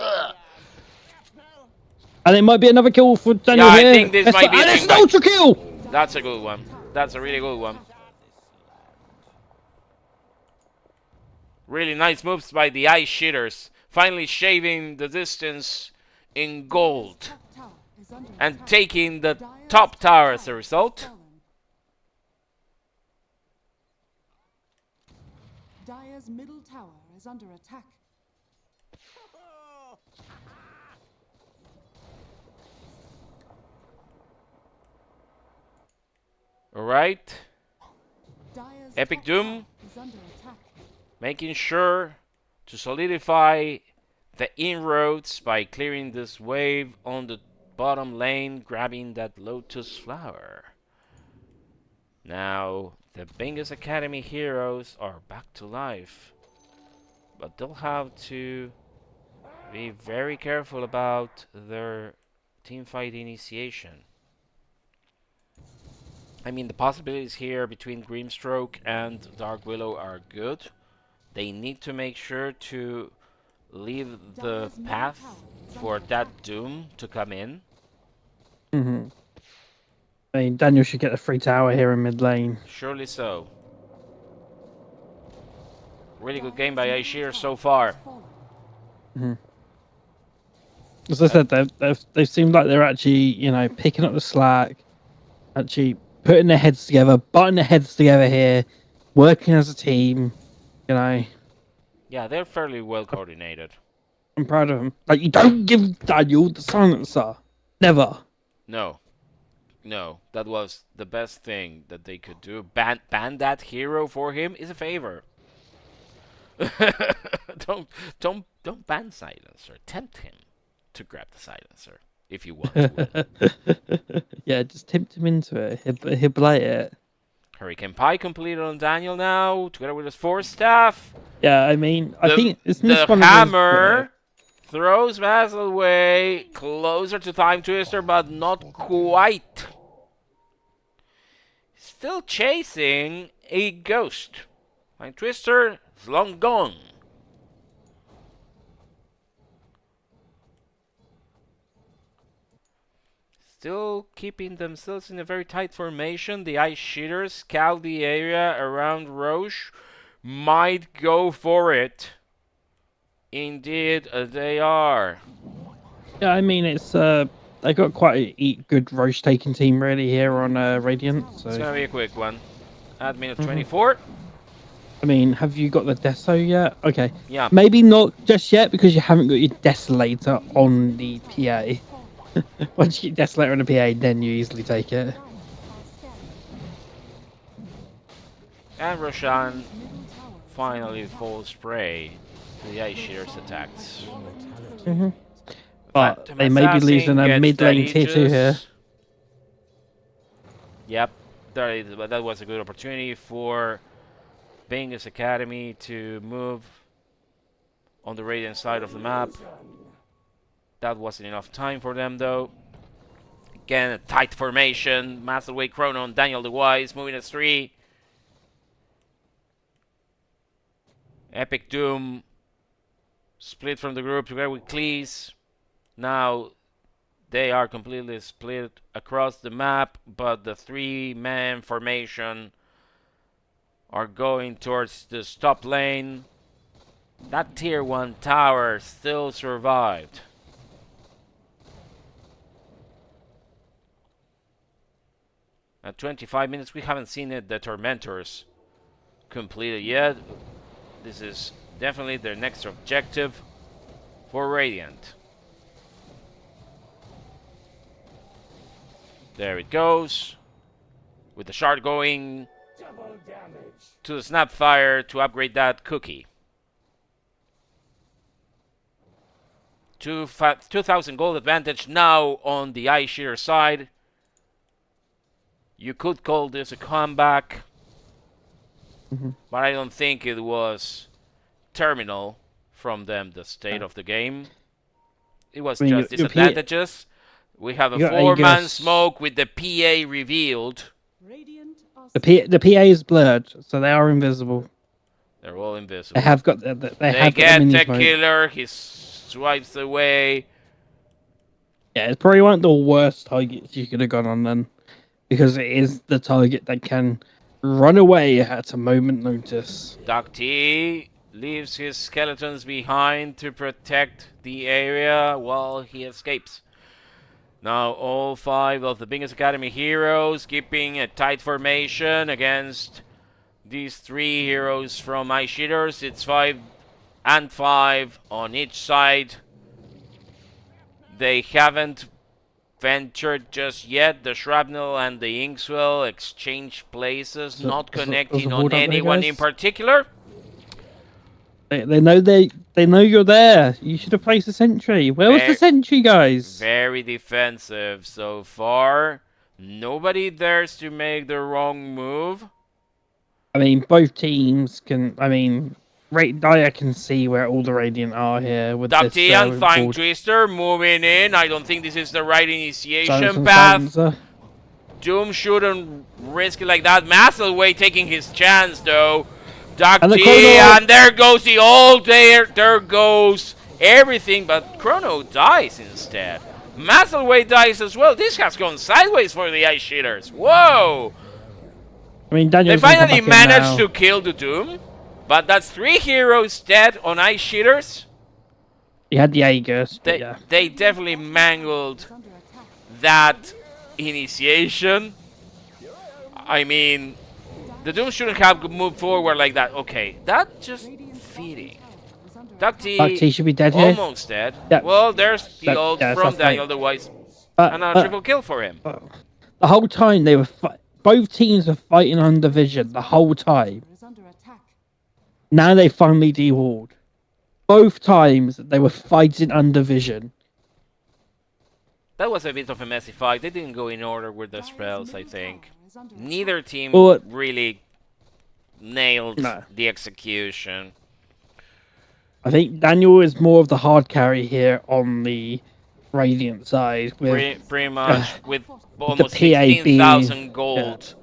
And it might be another kill for Daniel Yeah, I here. think this might be And a it's an thing, ultra kill! That's a good one. That's a really good one. Really nice moves by the iShitters. Finally shaving the distance in gold. And taking the top tower as a result. Dire's middle tower is under attack. Alright. Dire's Epic top Doom tower is under attack. making sure to solidify the inroads by clearing this wave on the bottom lane, grabbing that Lotus Flower. Now, the Bingus Academy heroes are back to life, but they'll have to be very careful about their teamfight initiation. I mean, the possibilities here between Grimstroke and Dark Willow are good. They need to make sure to leave the path for that Doom to come in. I mean, Daniel should get a free tower here in mid lane. Surely so. Really good game by iShiters so far. As I said, they seemed like they're actually, picking up the slack, actually putting their heads together, butting their heads together here, working as a team. Yeah, they're fairly well coordinated. I'm proud of them. Like, you don't give Daniel the silencer. Never. No. No, that was the best thing that they could do. Ban that hero for him is a favor. don't ban silencer. Tempt him to grab the silencer if you want to win. Yeah, just tempt him into it. He'll play it. Hurricane Pie completed on Daniel now, together with his 4 staff. Yeah, I mean, I think it's the this one hammer throws Maselway closer to ThymeTwister, but not quite. Still chasing a ghost. ThymeTwister is long gone. Still keeping themselves in a very tight formation. The iShitters scout the area around Roche. Might go for it. Indeed, they are. Yeah, I mean, it's they got quite a good Roche taking team really here on Radiant. So It's gonna be a quick one. At minute 24. I mean, have you got the Deso yet? Okay. Yeah. Maybe not just yet because you haven't got your Desolator on the PA. Once you get Desolator on the PA, then you easily take it. And Roshan finally falls prey to the iShitters attacks. But Phantom they may be Assassin losing a gets mid the lane tier 2 here. Aegis. Yep, that was a good opportunity for Bingus Academy to move on the Radiant side of the map. That wasn't enough time for them though. Again, a tight formation. Maselway, Chrono, and DanielTheWise moving as 3. Epic Doom split from the group together with Cleese. Now they are completely split across the map, but the 3-man formation are going towards the top lane. That tier 1 tower still survived. At 25 minutes, we haven't seen it, the Tormentors completed yet. This is definitely their next objective for Radiant. There it goes. With the shard going to the Snapfire to upgrade that cookie. 2,000 gold advantage now on the iShitter side. You could call this a comeback, but I don't think it was terminal from them, the state of the game. It was just disadvantages. We have a 4-man smoke with the PA revealed. The PA is blurred, so they are invisible. They're all invisible. They have got they get the killer, he swipes away. Yeah, it's probably one of the worst targets you could have gone on then. Because it is the target that can run away at a moment notice. DuckT leaves his skeletons behind to protect the area while he escapes. Now all 5 of the Bingus Academy heroes keeping a tight formation against these 3 heroes from iShitters. It's 5 and 5 on each side. They haven't ventured just yet. The Shrapnel and the Inkswell exchange places, not connecting on anyone in particular. They know you're there. You should have placed a sentry. Where was the sentry, guys? Very defensive so far. Nobody dares to make the wrong move. I mean, both teams can. I mean, Daya can see where all the Radiant are here. With DuckT and ThymeTwister moving in. I don't think this is the right initiation path. Doom shouldn't risk it like that. Maselway taking his chance though. DuckT, and there goes the ult. There goes everything, but Chrono dies instead. Maselway dies as well. This has gone sideways for the iShitters. Whoa! I mean, They Daniel's gonna come finally back in managed now. to kill the Doom, but that's 3 heroes dead on iShitters. He had the Aegis, but yeah. They definitely mangled Is under attack. that initiation. I mean, the Doom shouldn't have moved forward like that. Okay, that just Radiant's feeding. bottom tower is under attack. DuckT should be dead here. Almost dead. Yeah. Well, there's the ult Yeah, from that's like- DanielTheWise. But, And a but triple kill for him. the whole time they were both teams were fighting on division the whole time. Is under attack. Now they finally dewalled. Both times they were fighting under vision. That was a bit of a messy fight. They didn't go in order with the spells, I think. Neither team Well, really nailed No. the execution. I think Daniel is more of the hard carry here on the Radiant side. With Pretty much with almost PAB, 16,000 gold.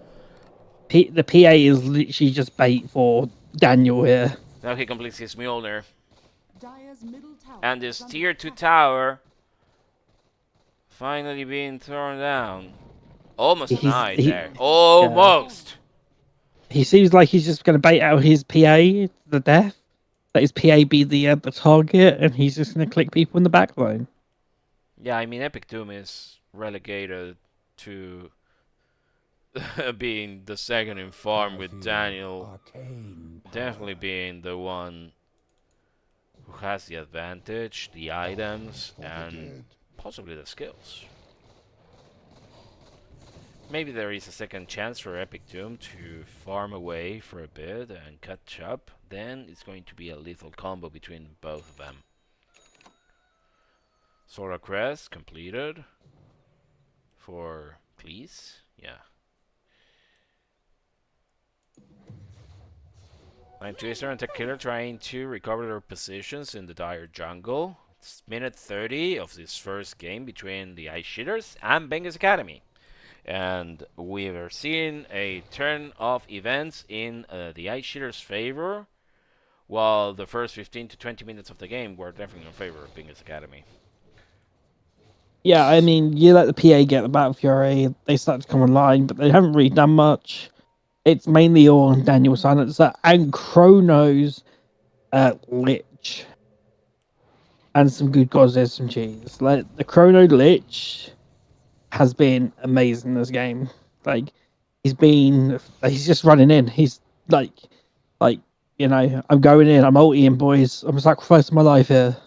the PA is literally just bait for Daniel here. Now he completes his Mjolnir. Dire's middle tower And is this under tier 2 attack. tower finally being thrown down. Almost died there. Almost! He seems like he's just going to bait out his PA to the death. Let his PA be the target, and he's just going to click people in the back line. Yeah, I mean, Epic Doom is relegated to being the second in farm with Daniel Arcane power. definitely being the one who has the advantage, the items, and possibly the skills. Maybe there is a second chance for Epic Doom to farm away for a bit and catch up. Then it's going to be a lethal combo between both of them. Sora Crest completed for Cleese. Yeah. ThymeTwister and TechKiller trying to recover their positions in the dire jungle. It's minute 30 of this first game between the iShitters and Bingus Academy. And we are seeing a turn of events in the iShitters' favor, while the first 15 to 20 minutes of the game were definitely in favor of Bingus Academy. Yeah, I mean, you let the PA get the Battle Fury, they start to come online, but they haven't really done much. It's mainly all on Daniel Silencer and Chrono's Lich. And some good gods, there's some cheese. Like, the Chrono Lich has been amazing in this game. Like, he's just running in. He's like, you know, I'm going in, I'm ulting, boys. I'm sacrificing my life here.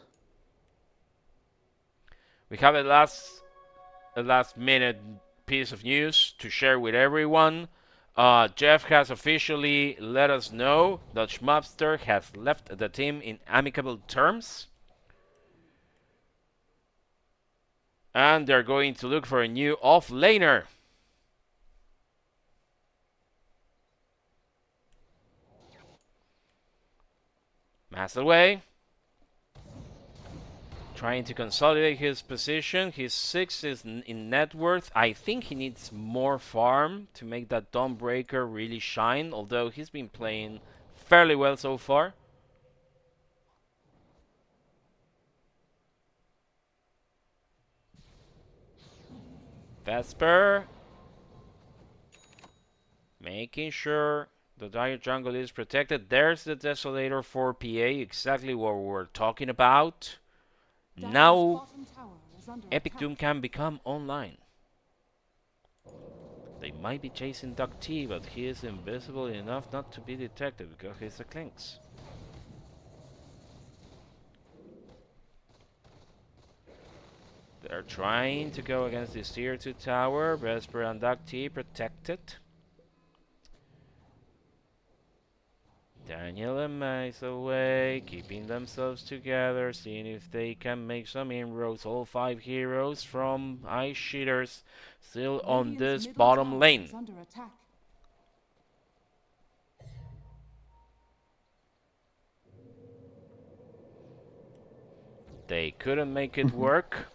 We have a last minute piece of news to share with everyone. Jeff has officially let us know that Schmapster has left the team in amicable terms. And they're going to look for a new off-laner. Maselway trying to consolidate his position. He's 6 is in net worth. I think he needs more farm to make that Dawnbreaker really shine, although he's been playing fairly well so far. Vesper making sure the dire jungle is protected. There's the Desolator for PA, exactly what we're talking about. Dire's Now bottom tower is under Epic attack. Doom can become online. They might be chasing DuckT, but he is invisible enough not to be detected because he's a Clinks. They're trying to go against this tier 2 tower. Vesper and DuckT protected. Daniel and Maselway keeping themselves together, seeing if they can make some inroads. All 5 heroes from iShitters still on Radiant's this middle bottom tower lane. is under attack. They couldn't make it work.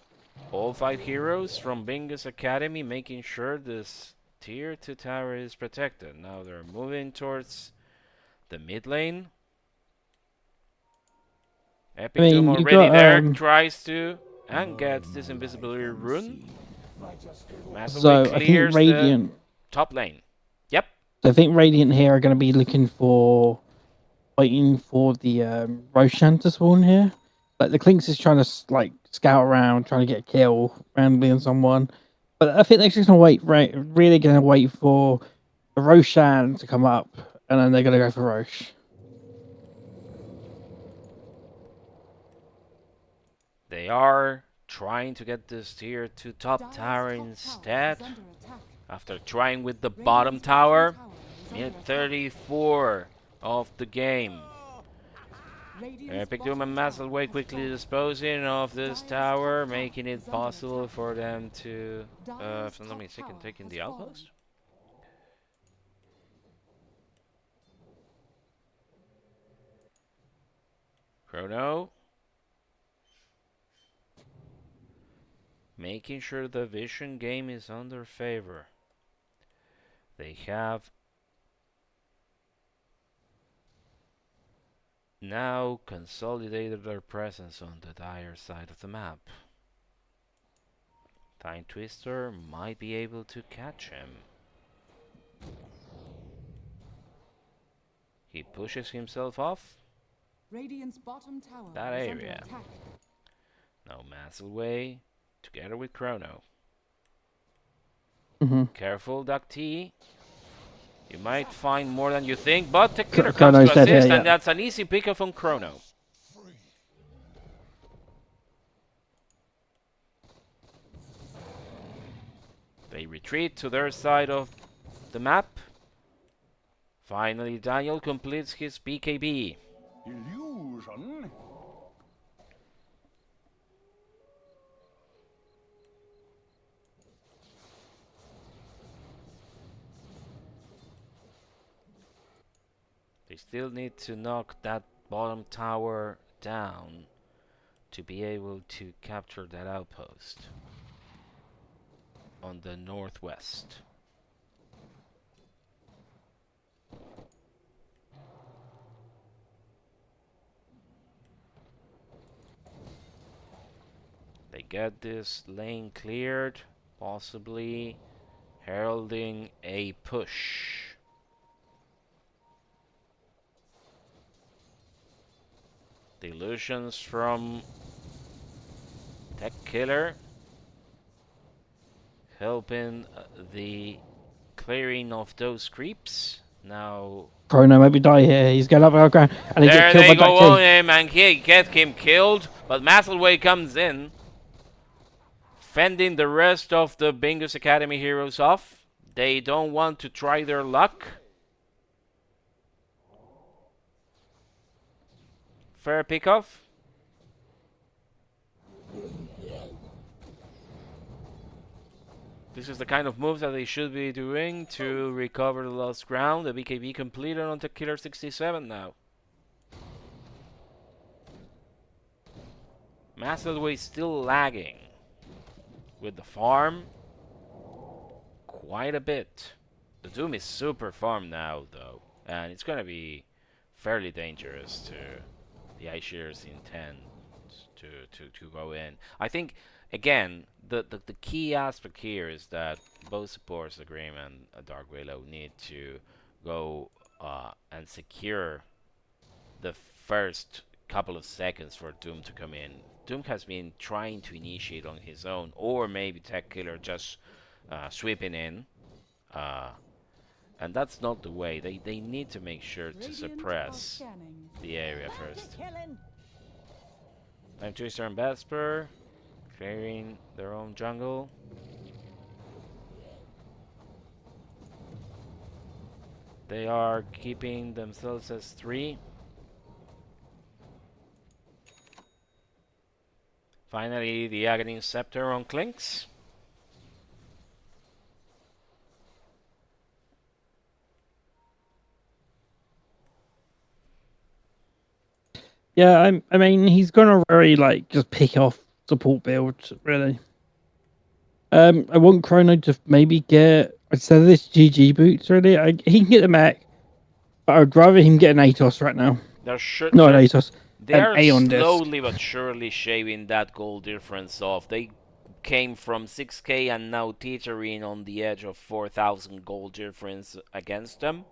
All 5 heroes from Bingus Academy making sure this tier 2 tower is protected. Now they're moving towards the mid lane. Epic Doom you already got, there, tries to and gets this invisibility rune. Maselway So I think clears the Radiant. top lane. Yep. I think Radiant here are going to be looking for, waiting for the Roshan to spawn here. Like the Clinks is trying to like scout around, trying to get a kill randomly on someone. But I think they're just going to wait, really going to wait for the Roshan to come up, and then they're going to go for Rosh. They are trying to get this tier to top Dire's tower top instead. tower is under attack. After trying with the Radiant's bottom tower. is under Minute attack. 34 of the game. Radiant's Epic Doom and bottom tower Maselway has quickly fallen. disposing of this Dire's tower, top making tower it is under possible attack. for them to, Dire's if I'm not top mistaken, tower taking has the fallen. outpost. Chrono. Making sure the vision game is under favor. They have now consolidated their presence on the dire side of the map. ThymeTwister might be able to catch him. He pushes himself off Radiant's bottom tower that is under area. attack. Now Maselway together with Chrono. Mm-hmm. Careful, DuckT. You might find more than you think, but the killer comes Chrono's to dead assist, here, and yeah. that's an easy pickup from Chrono. They retreat to their side of the map. Finally, Daniel completes his BKB. Illusion. They still need to knock that bottom tower down to be able to capture that outpost on the northwest. They get this lane cleared, possibly heralding a push. The illusions from Tech Killer helping the clearing of those creeps. Now Chrono maybe die here. He's going up our ground, and he there gets they killed by go on DuckT. him, and he gets him killed. But Maselway comes in, fending the rest of the Bingus Academy heroes off. They don't want to try their luck. Fair pickoff. This is the kind of moves that they should be doing to recover the lost ground. The BKB completed on the Killer 67 now. Maselway still lagging with the farm quite a bit. The Doom is super farmed now though, and it's gonna be fairly dangerous to the iShiters intent to go in. I think again the key aspect here is that both supports, the Grim and Dark Willow, need to go and secure the first couple of seconds for Doom to come in. Doom has been trying to initiate on his own, or maybe Tech Killer just sweeping in. And that's not the way. They need to make sure to Radiant are suppress scanning. the area first. ThymeTwister and Vesper clearing their own jungle. They are keeping themselves as 3. Finally, the Aghanim Scepter on Clinks. Yeah, I mean, he's gonna very like just pick off support builds, really. I want Chrono to maybe get, instead of this GG boots, really. He can get the mech, but I'd rather him get an Atos right now. There should Not an Atos. They are Aeon Disc. slowly but surely shaving that gold difference off. They came from 6k and now teetering on the edge of 4,000 gold difference against them.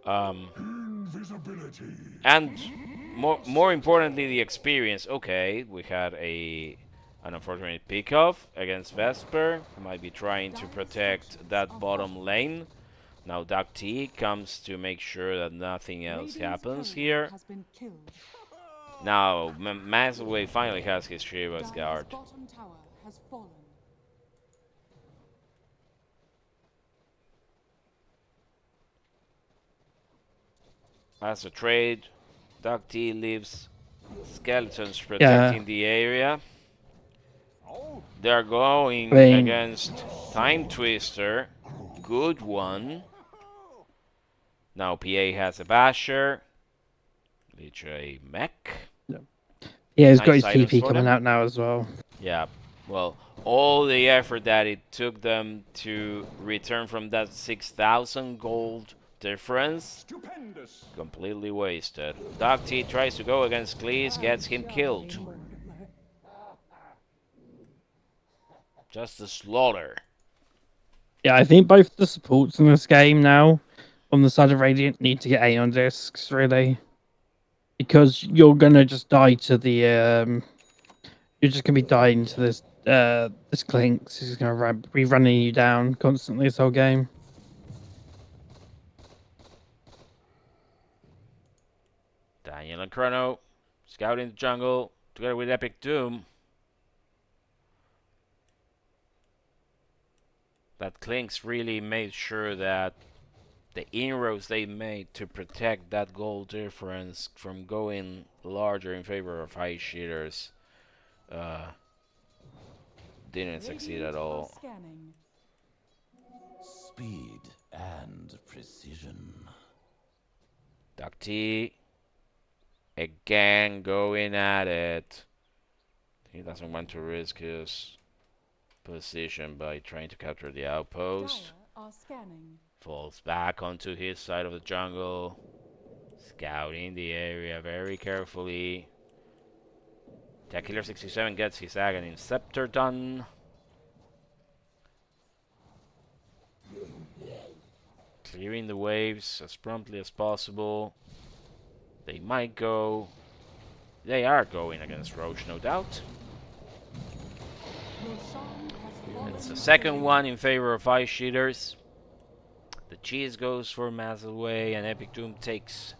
Invisibility. And more importantly, the experience. Okay, we had an unfortunate pickoff against Vesper, who might be trying to protect that bottom lane. Now DuckT comes to make sure that nothing else happens here. Has been killed. Now Maselway finally has his Shiva's guard. Bottom tower has fallen. As a trade, DuckT leaves skeletons protecting the area. They're going against ThymeTwister. Good one. Now PA has a Basher. It's a mech. Yeah, he's Nice got his items TP for coming them. out now as well. Yeah, well, all the effort that it took them to return from that 6,000 gold difference, Stupendous. completely wasted. DuckT tries to go against Cleese, gets him killed. Just a slaughter. Yeah, I think both the supports in this game now, on the side of Radiant, need to get Aeon Discs, really. Because you're gonna just die to the you're just gonna be dying to this this Clinks. He's gonna be running you down constantly this whole game. Daniel and Chrono scouting the jungle together with Epic Doom. That Clinks really made sure that the inroads they made to protect that gold difference from going larger in favor of iShitters didn't succeed at all. Scanning. Speed and precision. DuckT again going at it. He doesn't want to risk his position by trying to capture the outpost. Dire are scanning. Falls back onto his side of the jungle, scouting the area very carefully. Killer 67 gets his Aghanim Scepter done. Clearing the waves as promptly as possible. They might go. They are going against Roche, no doubt. Roshan has fallen. It's the second one in favor of iShitters. The cheese goes for Maselway, and Epic Doom takes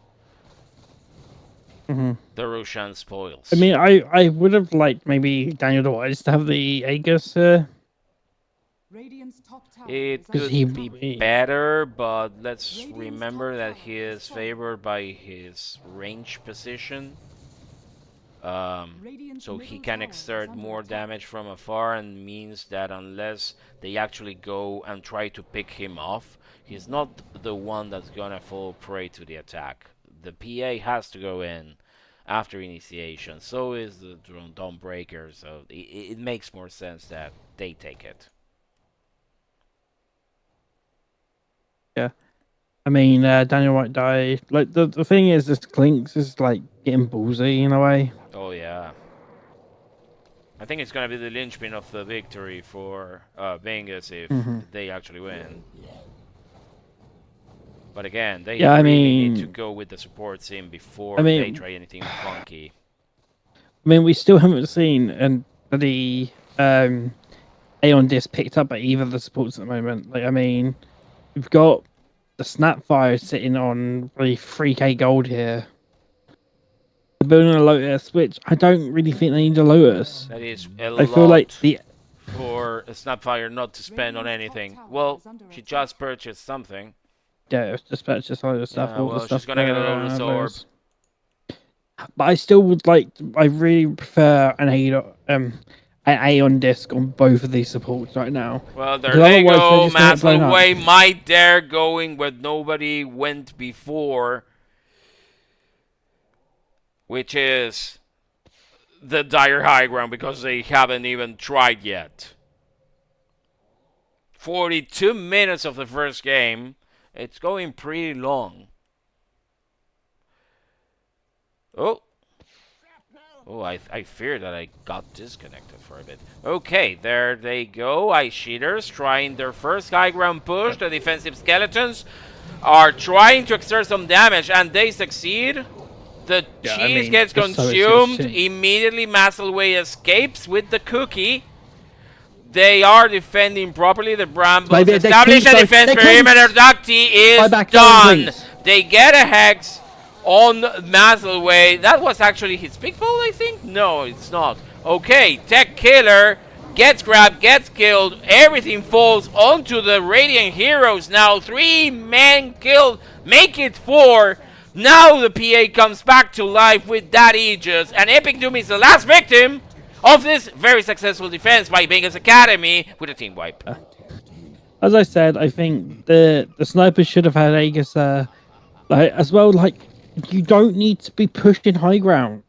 the Roshan spoils. I mean, I would have liked maybe DanielTheWise to have the Aegis. Radiant's top tower It is could under he- be better, but let's remember that he is favored by his range position. Radiant's So he middle can tower is exert under more attack. damage from afar, and means that unless they actually go and try to pick him off, he's not the one that's gonna fall prey to the attack. The PA has to go in after initiation. So is the Dawnbreaker, so it makes more sense that they take it. I mean, Daniel might die. Like the thing is, this Clinks is like getting ballsy in a way. Oh yeah. I think it's gonna be the linchpin of the victory for Bingus if they actually win. But again, they Yeah, I really need to mean- go with the support team before I they mean- try anything funky. I mean, we still haven't seen the Aeon Disc picked up by either of the supports at the moment. Like, I mean, we've got the Snapfire sitting on really 3k gold here. They're building a Lotus, which I don't really think they need a Lotus. That is a I feel like the for a Snapfire not to spend on anything. Well, she just purchased something. yeah, it's just purchase all the stuff. Yeah, all well, the stuff she's gonna get a for, Lotus Orb. Lotus. But I still would like. I really prefer an Aeon Disc on both of these supports right now. Well, there Because they otherwise go. they're just gonna get blown up. Maselway might dare going where nobody went before, which is the dire high ground because they haven't even tried yet. 42 minutes of the first game. It's going pretty long. Oh. Oh, I fear that I got disconnected for a bit. Okay, there they go. iShitters trying their first high ground push. The defensive skeletons are trying to exert some damage, and they succeed. The cheese gets just so it's consumed. consumed. Immediately, Maselway escapes with the cookie. They are defending properly. The Brambles Maybe they establish a cleanse, defense they perimeter. cleanse. DuckT is Buy back done. those. They get a hex on Maselway. That was actually his big ball, I think? No, it's not. Okay, Tech Killer gets grabbed, gets killed. Everything falls onto the Radiant Heroes now. 3 men killed. Make it 4. Now the PA comes back to life with that Aegis. And Epic Doom is the last victim of this very successful defense by Bingus Academy with a team wipe. As I said, I think the snipers should have had Aegis as well. Like, you don't need to be pushed in high ground.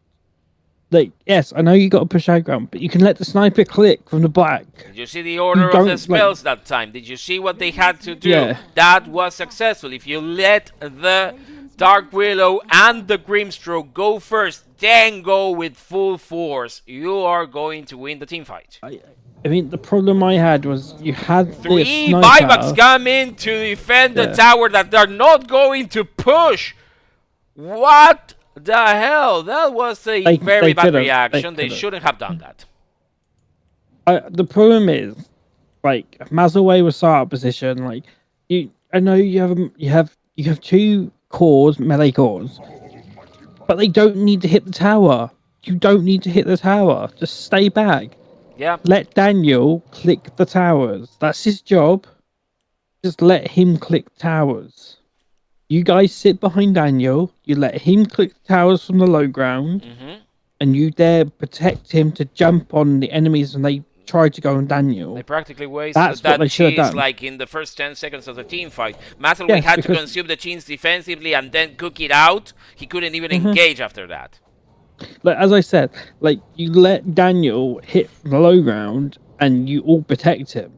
Like, yes, I know you got to push high ground, but you can let the sniper click from the back. Did you see the order of the spells that time? Did you see what they had to do? Yeah. That was successful. If you let the Dark Willow and the Grimstroke go first, then go with full force, you are going to win the team fight. I mean, the problem I had was you had 3 the buybacks come in to defend the tower that they're not going to push. What the hell? That was a very bad reaction. They shouldn't have done that. The problem is, like, Maselway was so out of position. Like, I know you have 2 cores, melee cores, but they don't need to hit the tower. You don't need to hit the tower. Just stay back. Yeah. Let Daniel click the towers. That's his job. Just let him click towers. You guys sit behind Daniel. You let him click the towers from the low ground, and you dare protect him to jump on the enemies when they try to go on Daniel. They practically wasted that cheese like in the first 10 seconds of the team fight. Maselway had to consume the cheese defensively and then cook it out. He couldn't even engage after that. Like, as I said, like, you let Daniel hit from the low ground and you all protect him.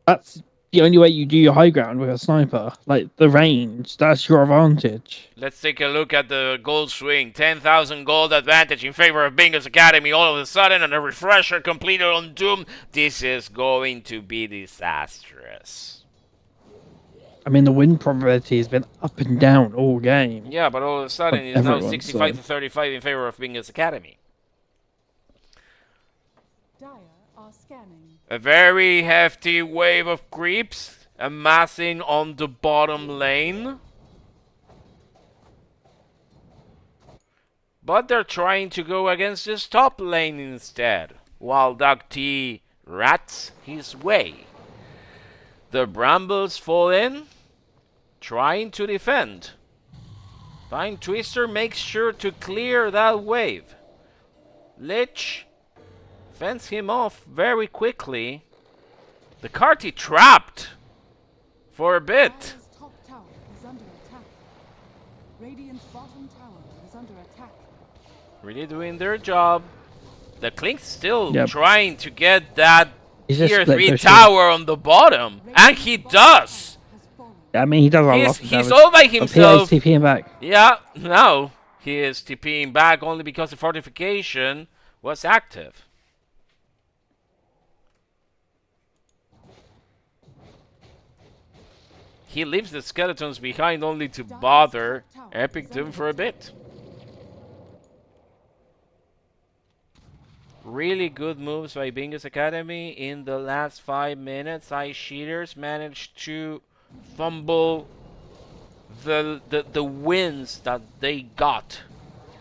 That's the only way you do your high ground with a sniper. Like, the range, that's your advantage. Let's take a look at the gold swing. 10,000 gold advantage in favor of Bingus Academy all of a sudden, and a refresher completed on Doom. This is going to be disastrous. I mean, the win probability has been up and down all game. Yeah, but all of a sudden it's now 65 to 35 in favor of Bingus Academy. Dire are scanning. A very hefty wave of creeps amassing on the bottom lane. But they're trying to go against this top lane instead, while DuckT rats his way. The Brambles fall in, trying to defend. ThymeTwister makes sure to clear that wave. Lich fends him off very quickly. The Carty trapped for a bit. Dire's top tower is under attack. Radiant's bottom tower is under attack. Really doing their job. The Clink's still trying to get that tier 3 tower on the bottom. And he does. I mean, he does a lot. He's all by himself. He's TPing back. Yeah, no. He is TPing back only because the fortification was active. He leaves the skeletons behind only to bother Epic Doom for a bit. Really good moves by Bingus Academy in the last 5 minutes. iShitters managed to fumble the wins that they got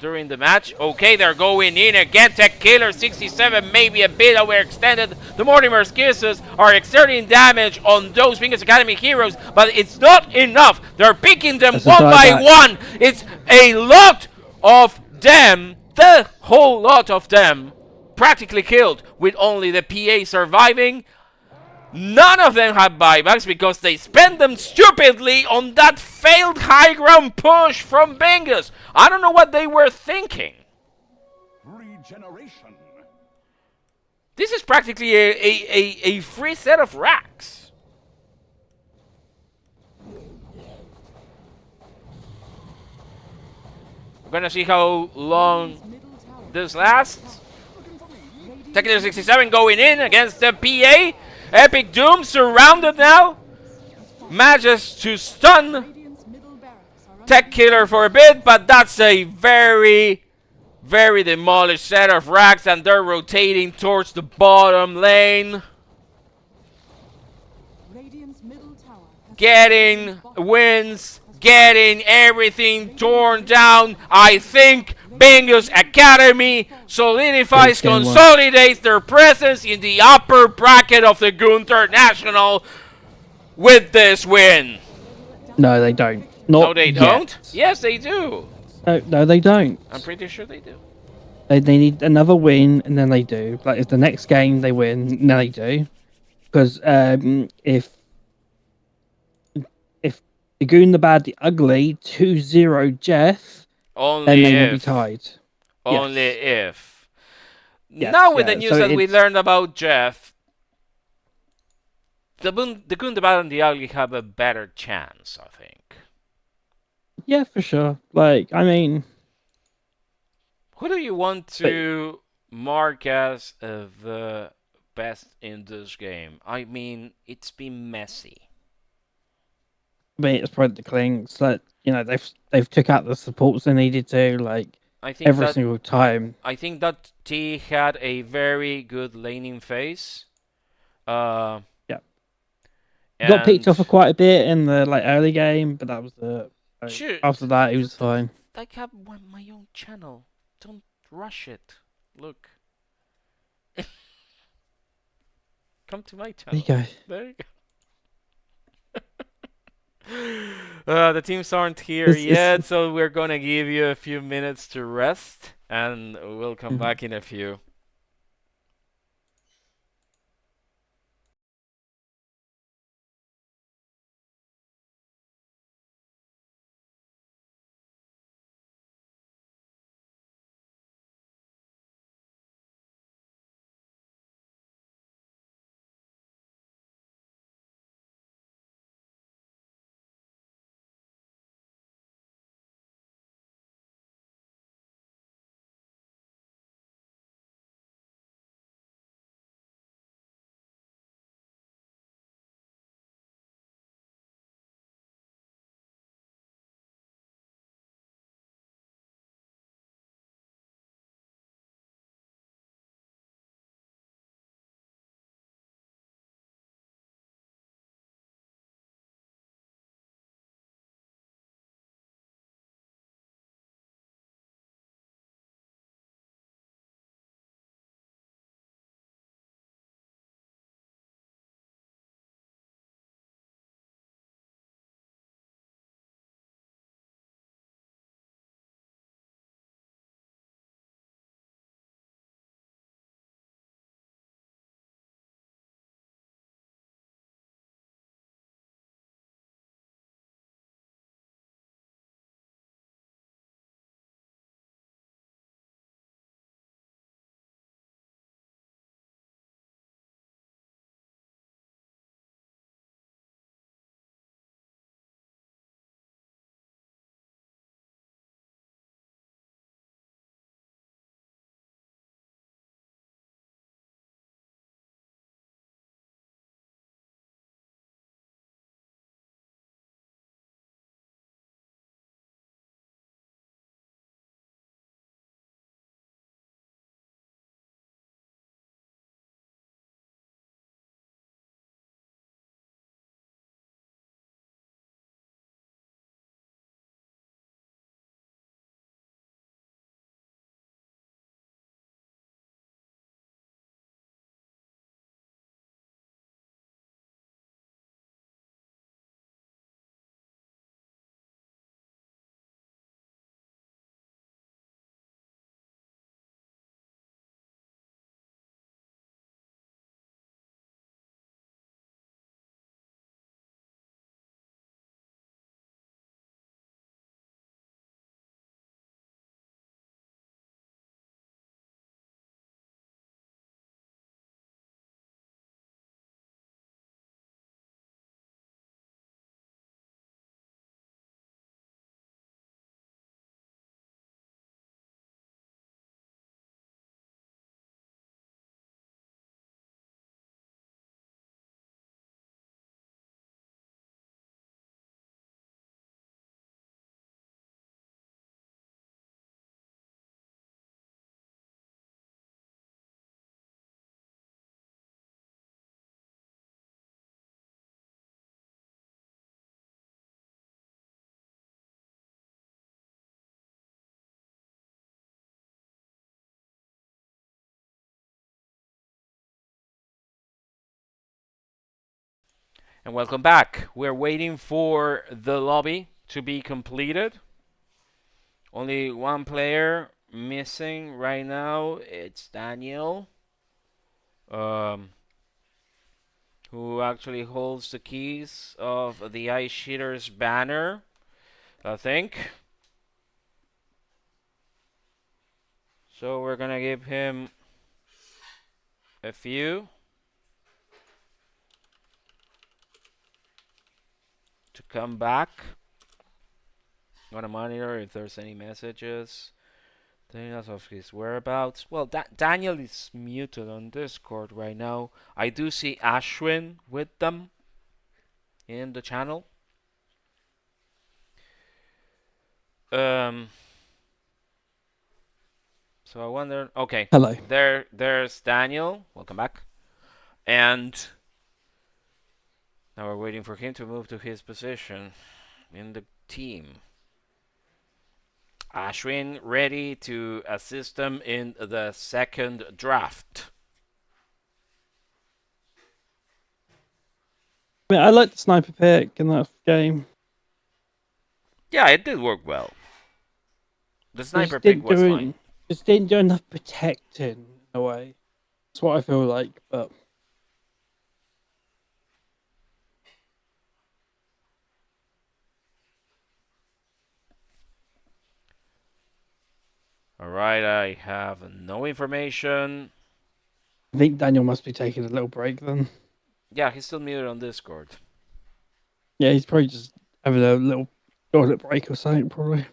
during the match. Okay, they're going in again. Tech Killer 67, maybe a bit overextended. The Mortimer's Kisses are exerting damage on those Bingus Academy heroes, but it's not enough. They're picking them one by one. It's a lot of them, the whole lot of them, practically killed, with only the PA surviving. None of them have buybacks because they spent them stupidly on that failed high ground push from Bingus. I don't know what they were thinking. Regeneration. This is practically a free set of racks. We're gonna see how long Radiant's middle tower this is under lasts. attack. Technical 67 going in against the PA. Epic Doom surrounded now. Manages to stun Radiant's middle barracks are under Tech Killer for a bit, but that's a very, very demolished set of racks, and they're rotating towards the bottom lane. Radiant's middle tower has Getting Radiant's bottom wins, getting everything torn down. I think Bingus Academy solidifies, Great game, wow. consolidates their presence in the upper bracket of the Gunther National with this win. No, they don't. Not No, they yet. don't? Yes, they do. No, they don't. I'm pretty sure they do. They need another win, and then they do. Like, if the next game they win, then they do. Because if the Goon, the Bad, the Ugly 2-0 Jeff, Only then they will be if. tied. Only Yes. if. Yes, Now with the yeah, news so that we it's- learned about Jeff, the Goon, the Bad, and the Ugly have a better chance, I think. Yeah, for sure. Like, I mean, Who do you want to mark as the best in this game? I mean, it's been messy. it's probably the Clinks. Like, you know, they've took out the supports they needed to. Like, I think every that single time. I think that T had a very good laning phase. Yeah. Got picked off for quite a bit in the early game, but that was the. Sure. After that, he was fine. I have my own channel. Don't rush it. Look. Come to my There channel. you go. There you go. The teams aren't here yet, so we're gonna give you a few minutes to rest, and we'll come back in a few. And welcome back. We're waiting for the lobby to be completed. Only one player missing right now. It's Daniel, who actually holds the keys of the iShitters banner, I think. So we're gonna give him a few to come back. I'm gonna monitor if there's any messages. Daniel's of his whereabouts. Well, Daniel is muted on Discord right now. I do see Ashwin with them in the channel. So I wonder. Okay. Hello. There's Daniel. Welcome back. And now we're waiting for him to move to his position in the team. Ashwin ready to assist them in the second draft. I mean, I like the sniper pick in that game. Yeah, it did work well. The sniper Just pick didn't was do fine. Just didn't do enough protecting in a way. That's what I feel like, but Alright, I have no information. I think Daniel must be taking a little break then. Yeah, he's still muted on Discord. Yeah, he's probably just having a little toilet break or something, probably.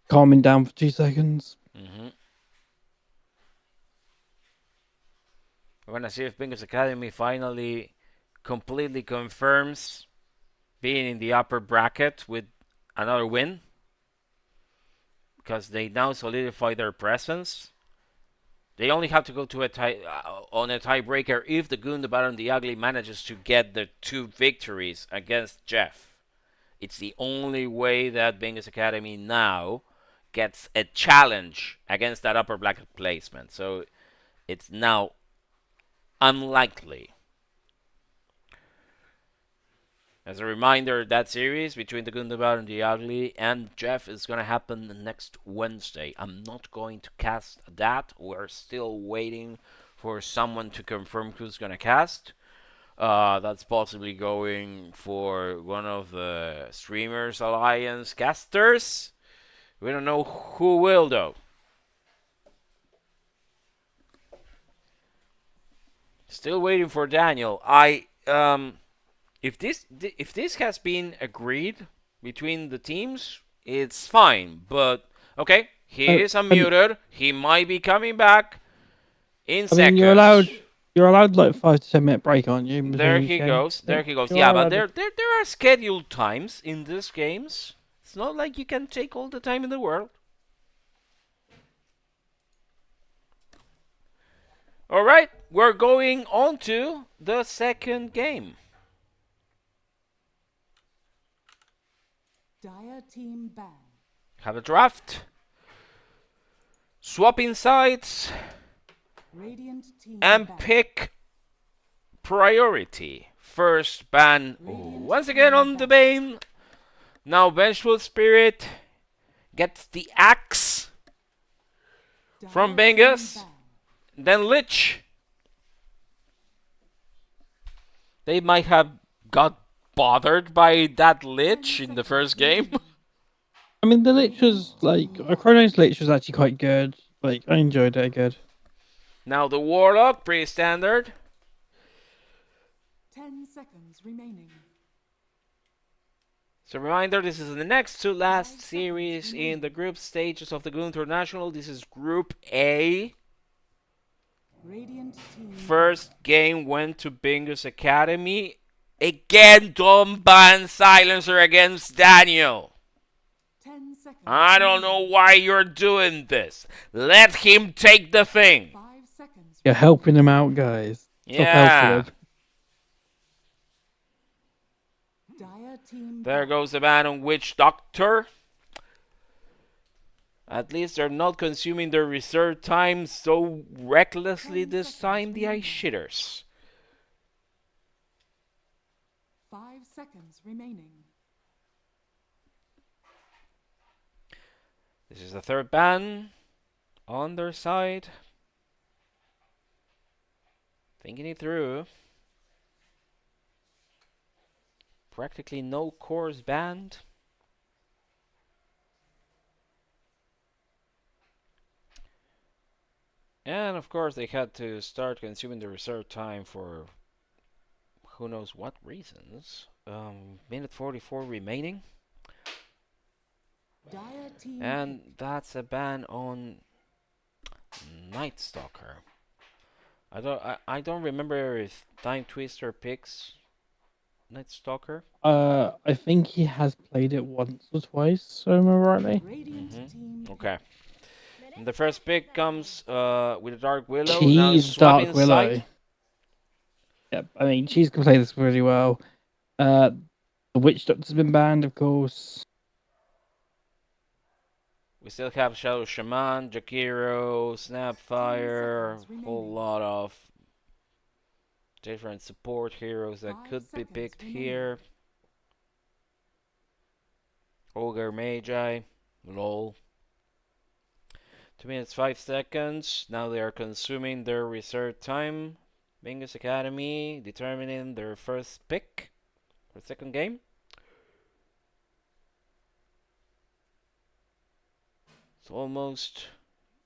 Calming down for 2 seconds. We're gonna see if Bingus Academy finally completely confirms being in the upper bracket with another win, because they now solidify their presence. They only have to go to a tiebreaker if the Goon, the Bad, and the Ugly manages to get the 2 victories against Jeff. It's the only way that Bingus Academy now gets a challenge against that upper bracket placement. So it's now unlikely. As a reminder, that series between the Goon, the Bad, and the Ugly and Jeff is going to happen next Wednesday. I'm not going to cast that. We're still waiting for someone to confirm who's going to cast. That's possibly going for one of the Streamers Alliance casters. We don't know who will, though. Still waiting for Daniel. If this has been agreed between the teams, it's fine. But okay, he is unmuted. He might be coming back in seconds. You're allowed like 5 to 10 minute break, aren't you? There he goes. There he goes. Yeah, but there are scheduled times in these games. It's not like you can take all the time in the world. All right, we're going on to the second game. Dire team ban. Have a draft. Swapping sides. Radiant team And ban. pick priority. First ban once again on the Bane. Now Vengeful Spirit gets the axe from Dire team Bingus. ban. Then Lich. They might have got bothered by that Lich in the first game. I mean, the Lich was like Chrono's Lich was actually quite good. Like I enjoyed it good. Now the Warlock, pretty standard. 10 seconds remaining. So reminder, this is the next to last series in the group stages of the Goon International. This is Group A. Radiant team First game went to Bingus Academy. Again, don't ban Silencer against Daniel. 10 seconds. I don't know why you're doing this. Let him take the thing. 5 seconds. You're helping him out, guys. Stop Yeah. helping him. Dire team There ban. goes the ban on Witch Doctor. At least they're not consuming their reserve time so recklessly this time, the iShitters. 5 seconds remaining. This is the third ban on their side. Thinking it through. Practically no cores banned. And of course they had to start consuming the reserve time for who knows what reasons. Minute 44 remaining. Dire team And that's a ban on Night Stalker. I don't remember if ThymeTwister picks Night Stalker. I think he has played it once or twice, so am I rightly? Radiant team Okay. And the first pick comes with a Dark Willow. Now She's swapping Dark Willow. side. Yep, I mean, she's can play this really well. The Witch Doctor's been banned, of course. We still have Shadow Shaman, Jakiro, 10 Snapfire, seconds whole remaining. lot of different support heroes that 5 could be seconds picked remaining. here. Ogre Magi, lol. 2 minutes 5 seconds. Now they are consuming their reserve time. Bingus Academy determining their first pick for second game. It's almost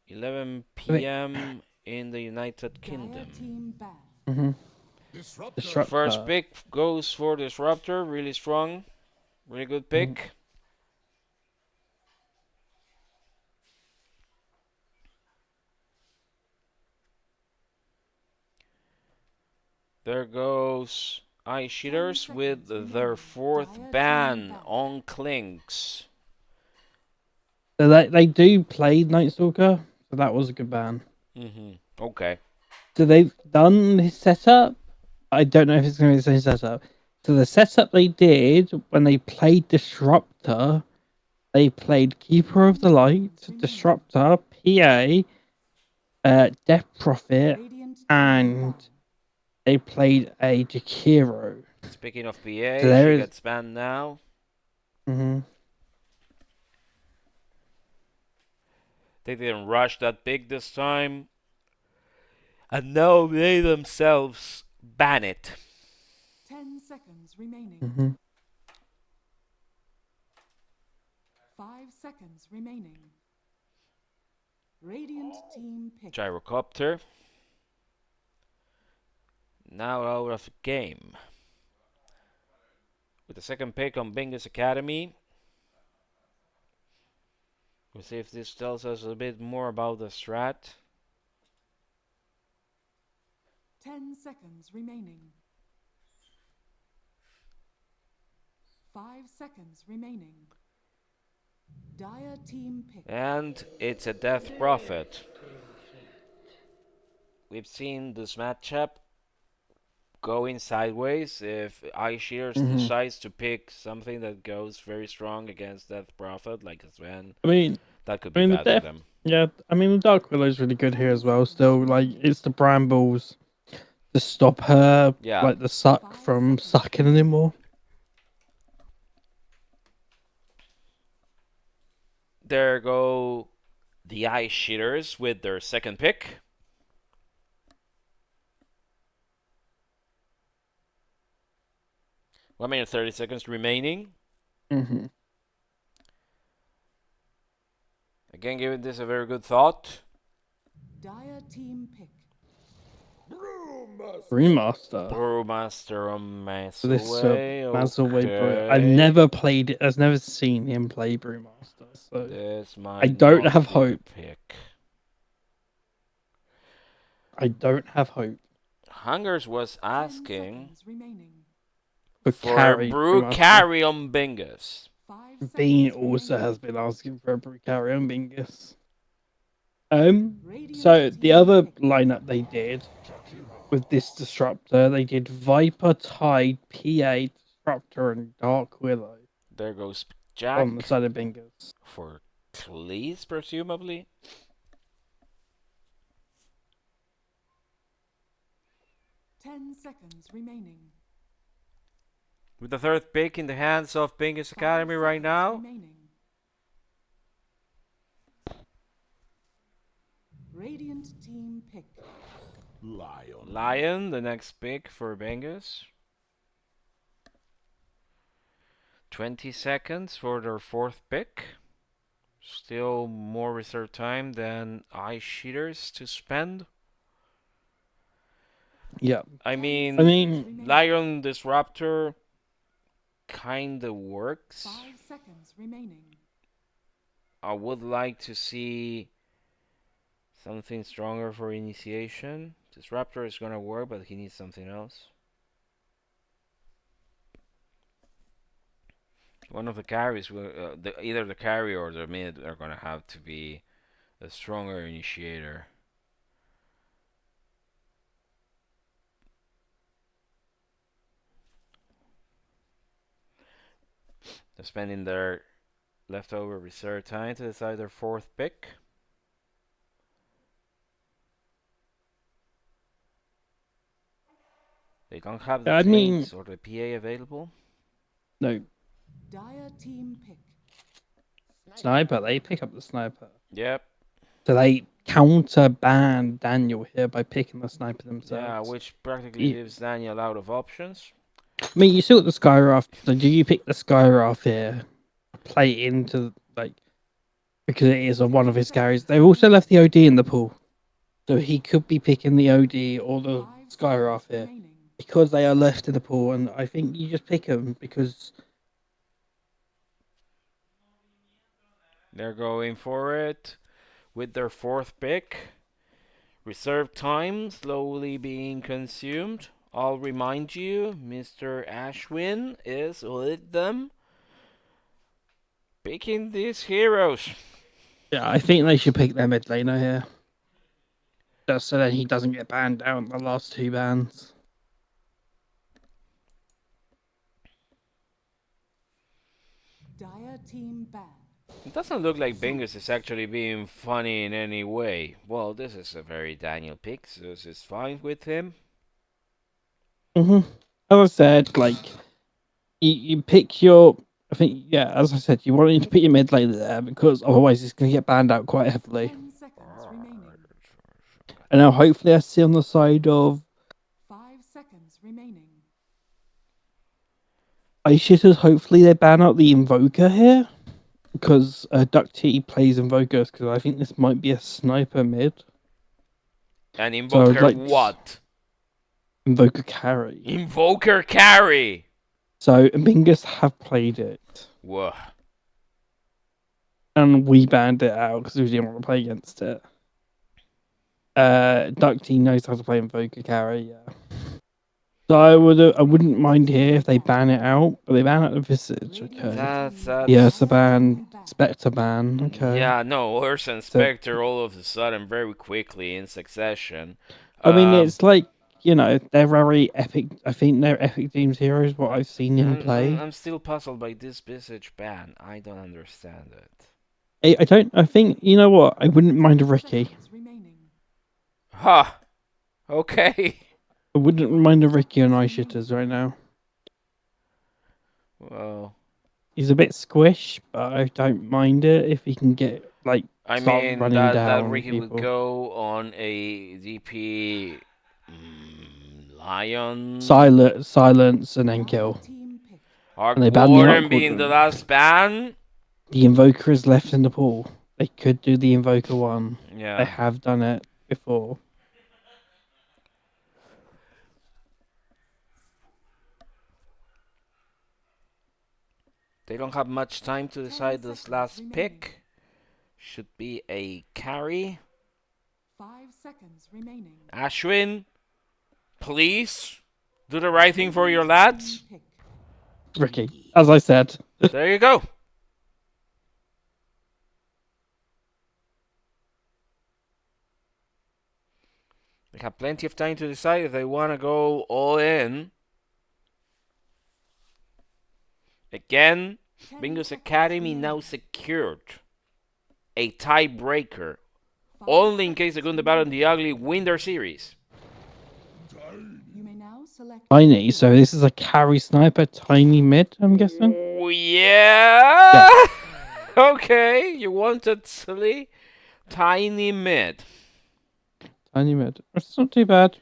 11 p.m. in the United Dire Kingdom. team ban. Mm-hmm. Disruptor. First pick goes for Disruptor, really strong, really good pick. There goes iShitters with their fourth ban on Clinks. So they do play Night Stalker, so that was a good ban. Okay. So they've done this setup. I don't know if it's going to be the same setup. So the setup they did when they played Disruptor, they played Keeper of the Light, Disruptor, PA, Death Prophet, Radiant team and ban. they played a Jakiro. Speaking of PA, So there she is- gets banned now. Mm-hmm. They didn't rush that big this time. And now they themselves ban it. 10 seconds remaining. Mm-hmm. 5 seconds remaining. Radiant team pick. Gyrocopter. Now out of game. With the second pick on Bingus Academy. We'll see if this tells us a bit more about the strat. 10 seconds remaining. 5 seconds remaining. Dire team pick. And it's a Death Prophet. We've seen this matchup going sideways if iShiters decides to pick something that goes very strong against Death Prophet, like Sven. I mean, That could be the bad for them. Yeah, I mean the Dark Willow's really good here as well. Still, like it's the brambles to stop her, Yeah. like the suck from sucking anymore. There go the iShitters with their second pick. One minute 30 seconds remaining. Mm-hmm. Again, giving this a very good thought. Dire team pick. Remaster. Brewmaster on So this Maselway. Maselway boy. Okay. I've never played it. I've never seen him play Brewmaster. So This might I don't not have be hope. the pick. I don't have hope Hungers was 10 asking seconds remaining. for for a carry. brew Brewmaster. carry on Bingus. 5 seconds Bean also remaining. has been asking for a brew carry on Bingus. Radiant So team the other pick. lineup they did with this disruptor, they did Viper, Tide, PA, Disruptor, and Dark Willow There goes on the Jack side of Bingus. for Cleese, presumably. 10 seconds remaining. With the third pick in the hands of Bingus Academy right now. Remaining. Radiant team pick. Lion. Lion, the next pick for Bingus. 20 seconds for their fourth pick. Still more reserve time than iShitters to spend. Yeah. I mean, Remaining. Lion Disruptor kinda works. 5 seconds remaining. I would like to see something stronger for initiation. Disruptor is gonna work, but he needs something else. One of the carries will, either the carry or the mid are gonna have to be a stronger initiator. They're spending their leftover reserve time to decide their fourth pick. They don't have the I mean- plates or the PA available. No. Dire team pick. Sniper. They pick up the sniper. Yep. So they counter ban Daniel here by picking the sniper themselves. Yeah, which practically Ye- leaves Daniel out of options. I mean, you still got the Skyraft. So do you pick the Skyraft here? Play it into, like, because it is on one of his carries. They've also left the OD in the pool. So he could be picking the OD or the 5 Skyraft seconds here. remaining. Because they are left in the pool, and I think you just pick them because They're going for it with their fourth pick. Reserve time slowly being consumed. I'll remind you, Mr. Ashwin is with them. Picking these heroes. yeah, I think they should pick their mid laner here. Just so that he doesn't get banned out in the last 2 bans. Dire team ban. It doesn't look like Bingus is actually being funny in any way. Well, this is a very Daniel pick, so this is fine with him. As I said, like, you pick your. I think, yeah, as I said, you wanted to put your mid laner there because otherwise it's going to get banned out quite heavily. 10 seconds remaining. And now hopefully I see on the side of 5 seconds remaining. iShitters, hopefully they ban out the Invoker here. Because DuckT plays Invokers, because I think this might be a sniper mid. And Invoker like- what? Invoker carry. Invoker carry! So Bingus have played it. Whoa. And we banned it out because we didn't want to play against it. DuckT knows how to play Invoker carry, yeah. So I wouldn't mind here if they ban it out, but they ban out the Visage, okay. That's Yeah, it's a ban. Spectre ban, okay. Yeah, no, Ursa and Spectre all of a sudden very quickly in succession. I mean, it's like, you know, they're very epic. I think they're Epic Teams heroes, what I've seen him play. I'm still puzzled by this Visage ban. I don't understand it. I think, you know what? I wouldn't mind a Ricky. Seconds remaining. Ha! Okay. I wouldn't mind a Ricky on iShitters right now. Well, He's a bit squish, but I don't mind it if he can get, like, I start mean, running that down Ricky people. would go on a DP Lion. Silence and then kill. Dire team pick. Arc and they banned the Warden Arc being the Warden. last ban. The Invoker is left in the pool. They could do the Invoker one. They Yeah. have done it before. They don't have much time to decide this seconds last remaining. pick. Should be a carry. 5 seconds remaining. Ashwin, please do the right thing for your lads. Team pick. Ricky, as I said. There you go. They have plenty of time to decide if they want to go all in. Again, 10 Bingus seconds Academy now remaining. secured a tiebreaker. 5 Only in case the seconds Gunda Battle and remaining. the Ugly win their series. You may now select. Tiny, so this is a carry sniper, tiny mid, I'm guessing. Oh, yeah. Okay, you wanted silly, tiny mid. Tiny mid. It's not too bad.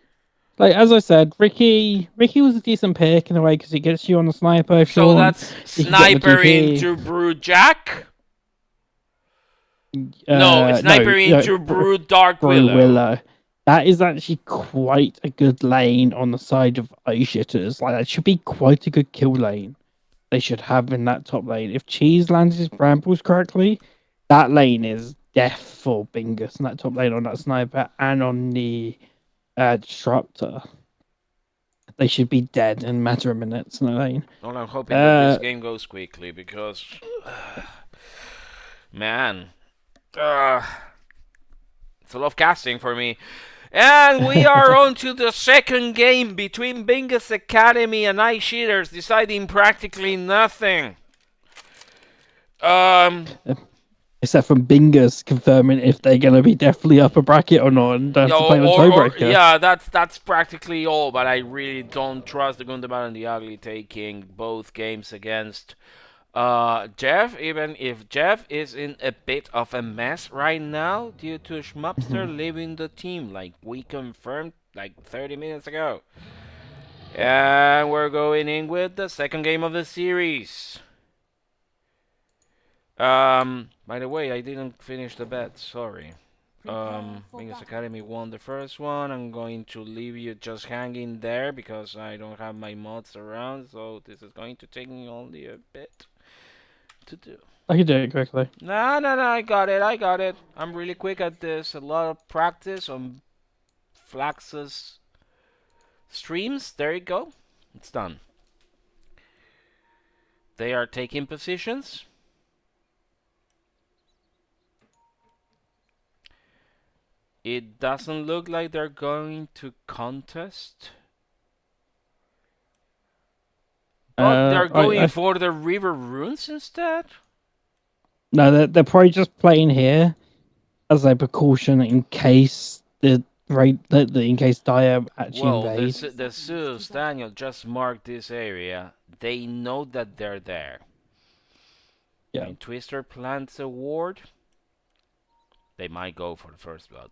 Like, as I said, Ricky was a decent pick in a way because it gets you on the sniper if you So want. that's You can get the sniper GP. into Brood Jack? No, sniper into Brood Dark Brew Willow. Willow. That is actually quite a good lane on the side of iShitters. Like, that should be quite a good kill lane they should have in that top lane. If Cheese lands his brambles correctly, that lane is death for Bingus and that top lane on that sniper and on the disruptor. They should be dead in a matter of minutes in the lane. Well, I'm hoping that this game goes quickly because, man, it's a lot of casting for me. And we are on to the second game between Bingus Academy and iShitters, deciding practically nothing. Except from Bingus confirming if they're going to be definitely upper bracket or not and don't have to play the tiebreaker. Yeah, that's practically all, but I really don't trust the Gundabad and the Ugly taking both games against Jeff, even if Jeff is in a bit of a mess right now due to Schmupster leaving the team, like we confirmed like 30 minutes ago. And we're going in with the second game of the series. By the way, I didn't finish the bet, sorry. Bingus Academy won the first one. I'm going to leave you just hanging there because I don't have my mods around, so this is going to take me only a bit to do. I can do it quickly. No, I got it. I'm really quick at this. A lot of practice on Flax's streams. There you go. It's done. They are taking positions. It doesn't look like they're going to contest. But they're going for the River Runes instead? No, they're probably just playing here as a precaution in case in case Dire actually invades. Well, the Zeus, Daniel, just marked this area. They know that they're there. Yeah. When Twister plants a ward, they might go for the first blood.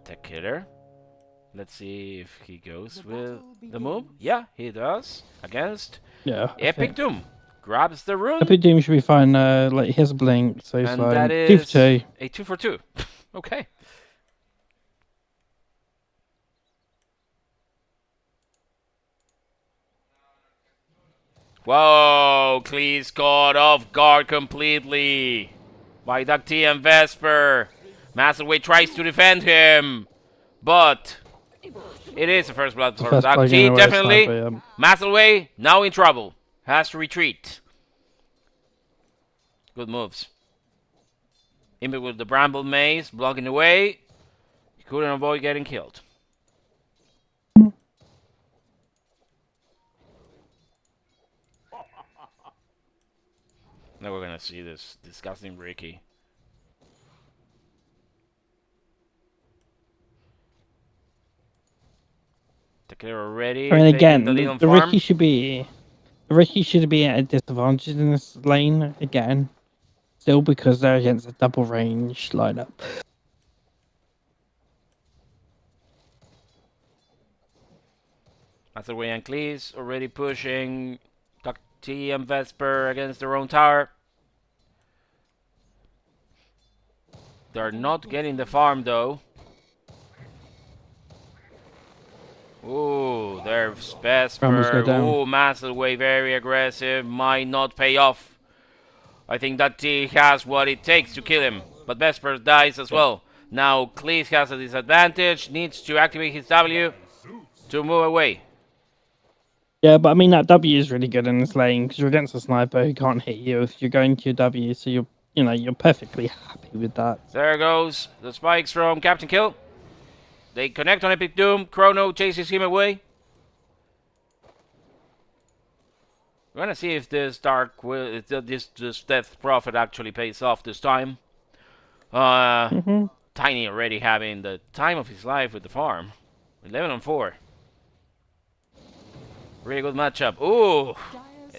The killer. Let's see if he goes with the move. Yeah, he does. Against Epic Doom. Grabs the rune. Epic Doom should be fine. Like, here's a blink, so it's and fine. that is 2 for 2. A 2 for 2. Okay. Whoa, Cleese caught off guard completely by DuckT and Vesper. Maselway tries to defend him, but it is the first blood for DuckT, definitely. Maselway now in trouble. Has to retreat. Good moves. Imp with the Bramble Maze, blocking the way. He couldn't avoid getting killed. Now we're gonna see this disgusting Ricky. The killer already. I mean, again, the Ricky should be at a disadvantage in this lane again, still because they're against a double range lineup. Maselway and Cleese already pushing DuckT and Vesper against their own tower. They're not getting the farm though. Ooh, there's Vesper. Ooh, Maselway very aggressive. Might not pay off. I think DuckT has what it takes to kill him. But Vesper dies as well. Now Cleese has a disadvantage. Needs to activate his W to move away. Yeah, but I mean, that W is really good in this lane because you're against a sniper who can't hit you if you're going to your W, so you're perfectly happy with that. There goes the spikes from Captain Kill. They connect on Epic Doom. Chrono chases him away. We're gonna see if this this Death Prophet actually pays off this time. Tiny already having the time of his life with the farm. 11-4. Really good matchup. Ooh,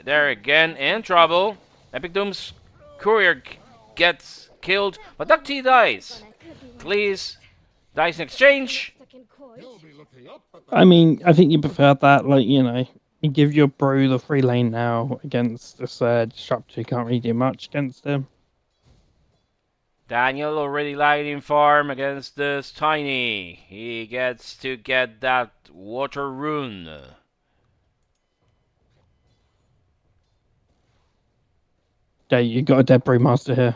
there again in trouble. Epic Doom's courier gets killed, but DuckT dies. Cleese dies in exchange. I mean, I think you prefer that, like, you know, you give your brew the free lane now against this disruptor who can't really do much against him. Daniel already lighting farm against this Tiny. He gets to get that water rune. Yeah, you got a dead brewmaster here.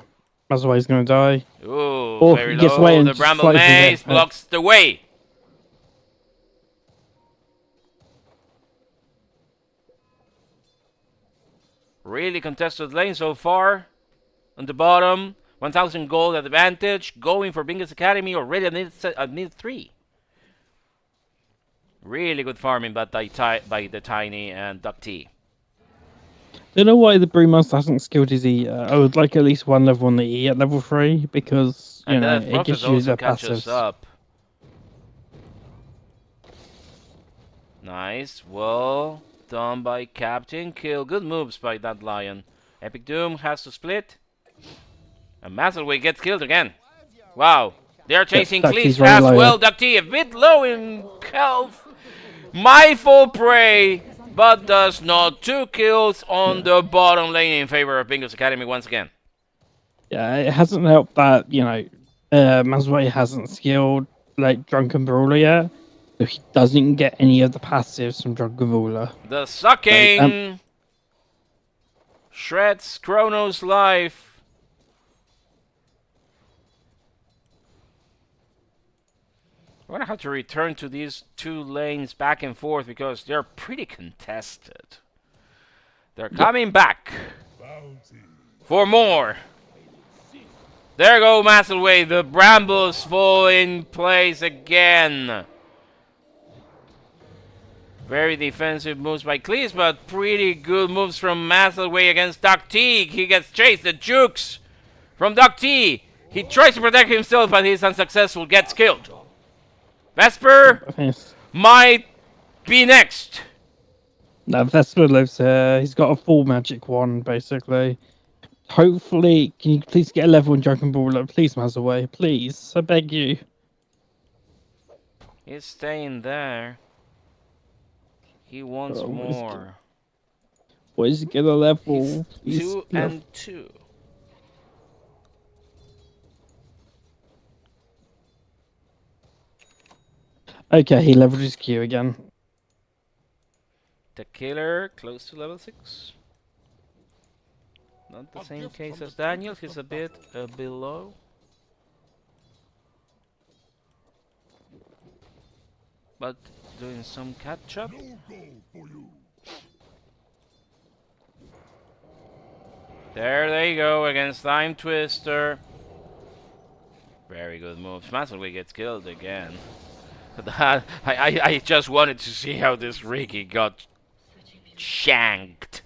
Maselway's gonna die. Ooh, Or very he gets away low. and The just Bramble slices it. Maze blocks the way. Really contested lane so far. On the bottom, 1,000 gold advantage. Going for Bingus Academy already at mid 3. Really good farming by the Tiny and DuckT. Don't know why the brewmaster hasn't skilled his E. I would like at least one level on the E at level 3 because you And know that it Prophet gives you also the catches passives. up. Nice. Well done by Captian. Kill. Good moves by that Lion. Epic Doom has to split. And Maselway gets killed again. Wow. They're chasing DuckT's Cleese very as low well. here. DuckT a bit low in health. Mindful prey, but does not. 2 kills on the bottom lane in favor of Bingus Academy once again. Yeah, it hasn't helped that, you know, Maselway hasn't skilled like Drunken Brawler yet. So he doesn't get any of the passives from Drunken Brawler. The sucking shreds Chrono's life. We're gonna have to return to these 2 lanes back and forth because they're pretty contested. They're coming back for more. There go Maselway. The brambles fall in place again. Very defensive moves by Cleese, but pretty good moves from Maselway against DuckT. He gets chased. The jukes from DuckT. He tries to protect himself, but he's unsuccessful. Gets killed. Vesper Yes. might be next. No, Vesper lives here. He's got a full magic wand, basically. Hopefully, can you please get a level in Drunken Brawler? Please, Maselway. Please. I beg you. He's staying there. He wants more. What is he get a level? He's Please, 2 and 2. Okay, he leveled his Q again. The killer close to level 6. Not the same case as Daniel, he's a bit below. But doing some catch up. There they go against ThymeTwister. Very good moves. Maselway gets killed again. I just wanted to see how this Ricky got shanked.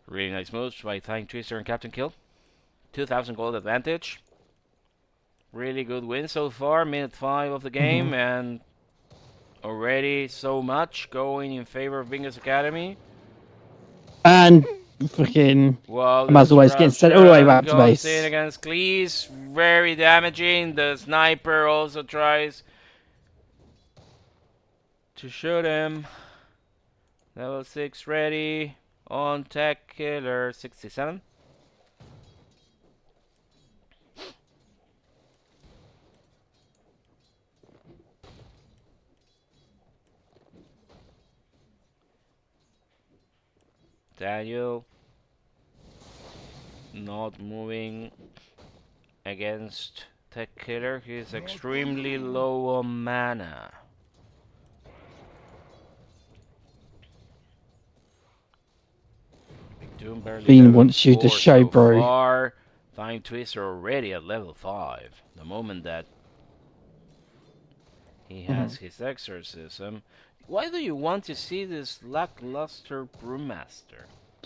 Really nice moves by ThymeTwister and Captain Kill. 2,000 gold advantage. Really good win so far. Minute 5 of the game, and already so much going in favor of Bingus Academy. And freaking Well, Maselway's getting sent all the way back to goes base. in against Cleese. Very damaging. The sniper also tries to shoot him. Level 6 ready. On tech killer 67. Daniel not moving against tech killer. He's extremely low on mana. Doom barely Bean level wants you to 4 show, so bro. far. ThymeTwister already at level 5. The moment that he has his exorcism, Why do you want to see this lackluster brewmaster?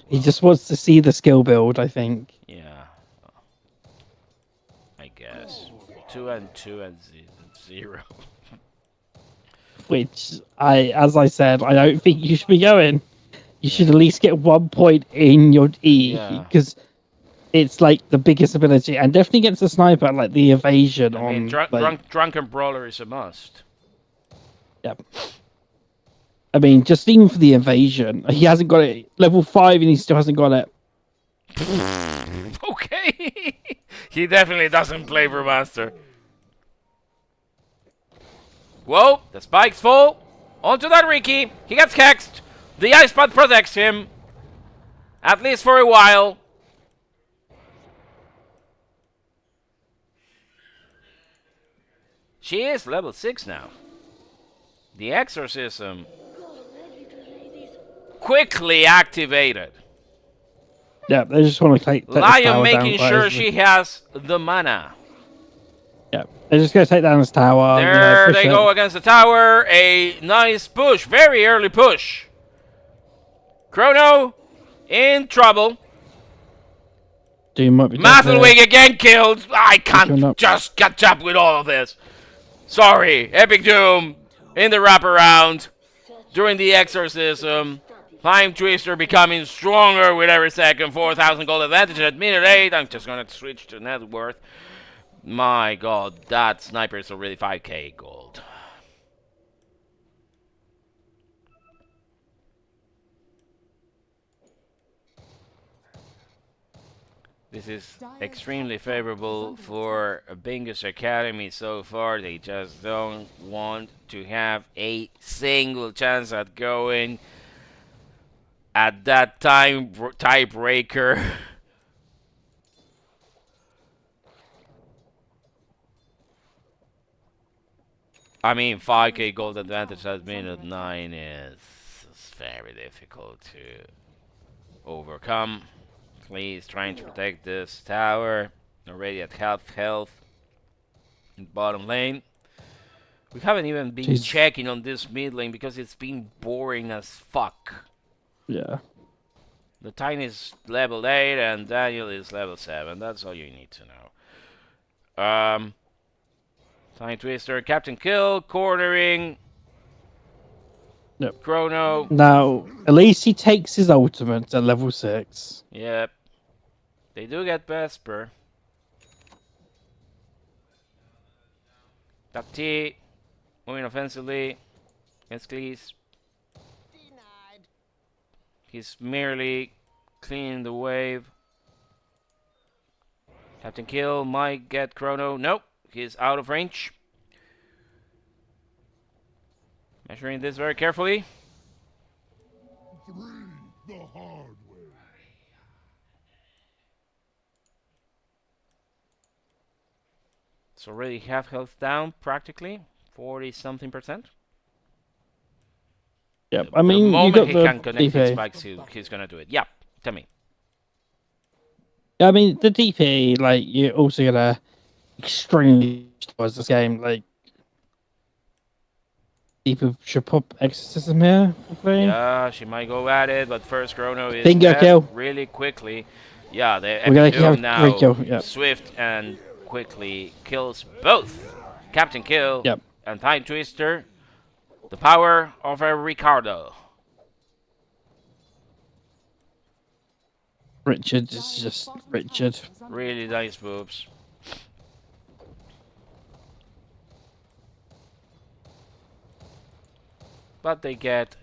He just wants to see the skill build, I think. Yeah, I guess 2 and 2 and 0. Which as I said, I don't think you should be going. You should at least get 1 point in your E, Yeah. because it's like the biggest ability, and definitely gets a sniper like the evasion I on. mean, drunken brawler is a must. Yep. I mean, just even for the evasion, he hasn't got it level 5, and he still hasn't got it. Okay, he definitely doesn't play brewmaster. Whoa, the spikes fall onto that Ricky. He gets kexed. The ice pod protects him, at least for a while. She is level 6 now. The exorcism quickly activated. Yeah, they just want to take this Lion tower making down sure quite she easily. has the mana. Yeah, they're just going to take down this tower. There push they it. go against the tower. A nice push. Very early push. Chrono in trouble. Doom might be Maselway again killed. I Coming can't up. just catch up with all of this. Sorry. Epic Doom in the wraparound during the exorcism. ThymeTwister becoming stronger with every second. 4,000 gold advantage at minute 8. I'm just going to switch to net worth. My god, that sniper is already 5k gold. This is extremely favorable for Bingus Academy so far. They just don't want to have a single chance at going at that tiebreaker. I mean, 5k gold advantage at minute 9 is very difficult to overcome. Cleese trying to protect this tower. Already at half health. In bottom lane. We haven't even been checking on this mid lane because it's been boring as fuck. Yeah. The Tiny is level 8 and Daniel is level 7. That's all you need to know. ThymeTwister, Captain Kill, cornering. Yep. Chrono. Now, at least he takes his ultimate at level 6. Yep. They do get Vesper. DuckT. Moving offensively. Against Cleese. He's merely cleaning the wave. Captain Kill might get Chrono. Nope. He's out of range. Measuring this very carefully. The hard way. It's already half health down, practically. 40-something%. Yep. I mean, the you moment got he the can connect his DP. spikes, he's gonna do it. Yeah, tell me. I mean, the DP, like, you're also gonna extremely towards this game. Like, people should pop exorcism here. Hopefully. Yeah, she might go at it, but first Chrono is Bingo dead kill. really quickly. Yeah, the We're gonna Epic Doom have now great kill, yep. swift and quickly kills both Captain Kill Yep. and ThymeTwister. The power of a Ricardo. Richard is just Richard. Really nice moves. But they get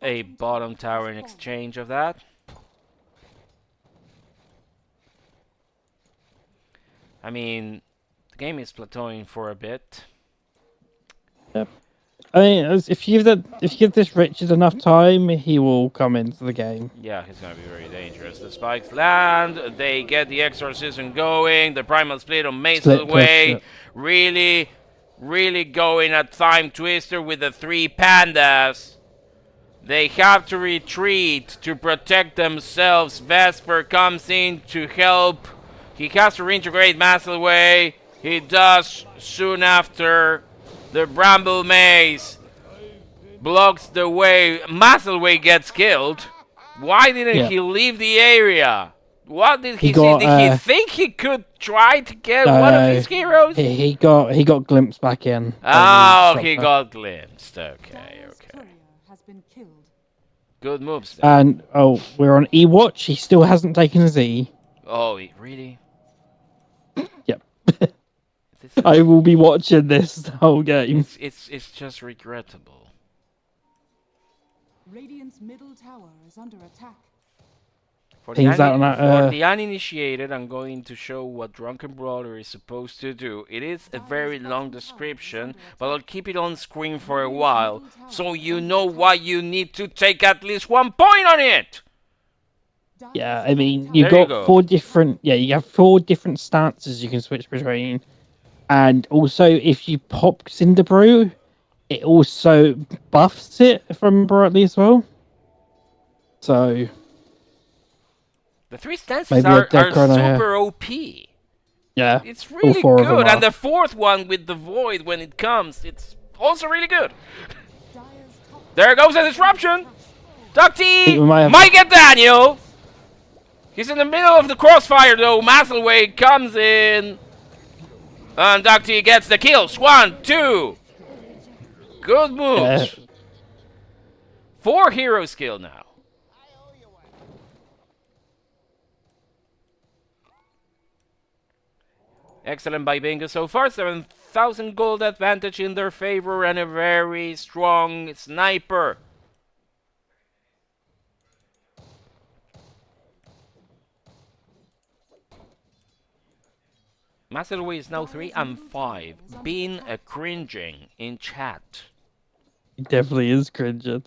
a bottom tower in exchange of that. I mean, the game is plateauing for a bit. Yep. I mean, if you give this Richard enough time, he will come into the game. Yeah, he's gonna be very dangerous. The spikes land, they get the exorcism going, the primal split on Maselway, Yep. really going at ThymeTwister with the 3 pandas. They have to retreat to protect themselves. Vesper comes in to help. He has to reintegrate Maselway. He does soon after. The Bramble Maze blocks the way. Maselway gets killed. Why didn't Yeah. he leave the area? What did he He see? got, Did he think he could try to get one of his heroes? He got glimpsed back in. Oh, Shot he back. got glimpsed. Okay, Dire's okay. courier has been killed. Good moves there. And we're on E watch. He still hasn't taken his E. Oh, really? Yep. This is, I will be watching this the whole game. it's just regrettable. Radiant's middle tower is under attack. For Things out on that, for the uninitiated, I'm going to show what Drunken Brawler is supposed to do. It is a very long description, but I'll keep it on screen for a while, so you know why you need to take at least 1 point on it! Yeah, I mean, you've There you got go. 4 different. Yeah, you have 4 different stances you can switch between, and also if you pop Cinder Brew, it also buffs it, if I remember rightly as well. So The 3 stances Maybe are, a dead Chrono here. super OP. yeah, It's all really 4 of them good, are. and the 4th one with the Void when it comes, it's also really good. There goes a disruption! DuckT We might have- might get Daniel! He's in the middle of the crossfire though. Maselway comes in. And DuckT gets the kills. 1, 2. Good moves. 4 hero skill now. Excellent by Bingus so far. 7,000 gold advantage in their favor and a very strong sniper. Maselway is now 3 and 5. Been a cringing in chat. He definitely is cringing.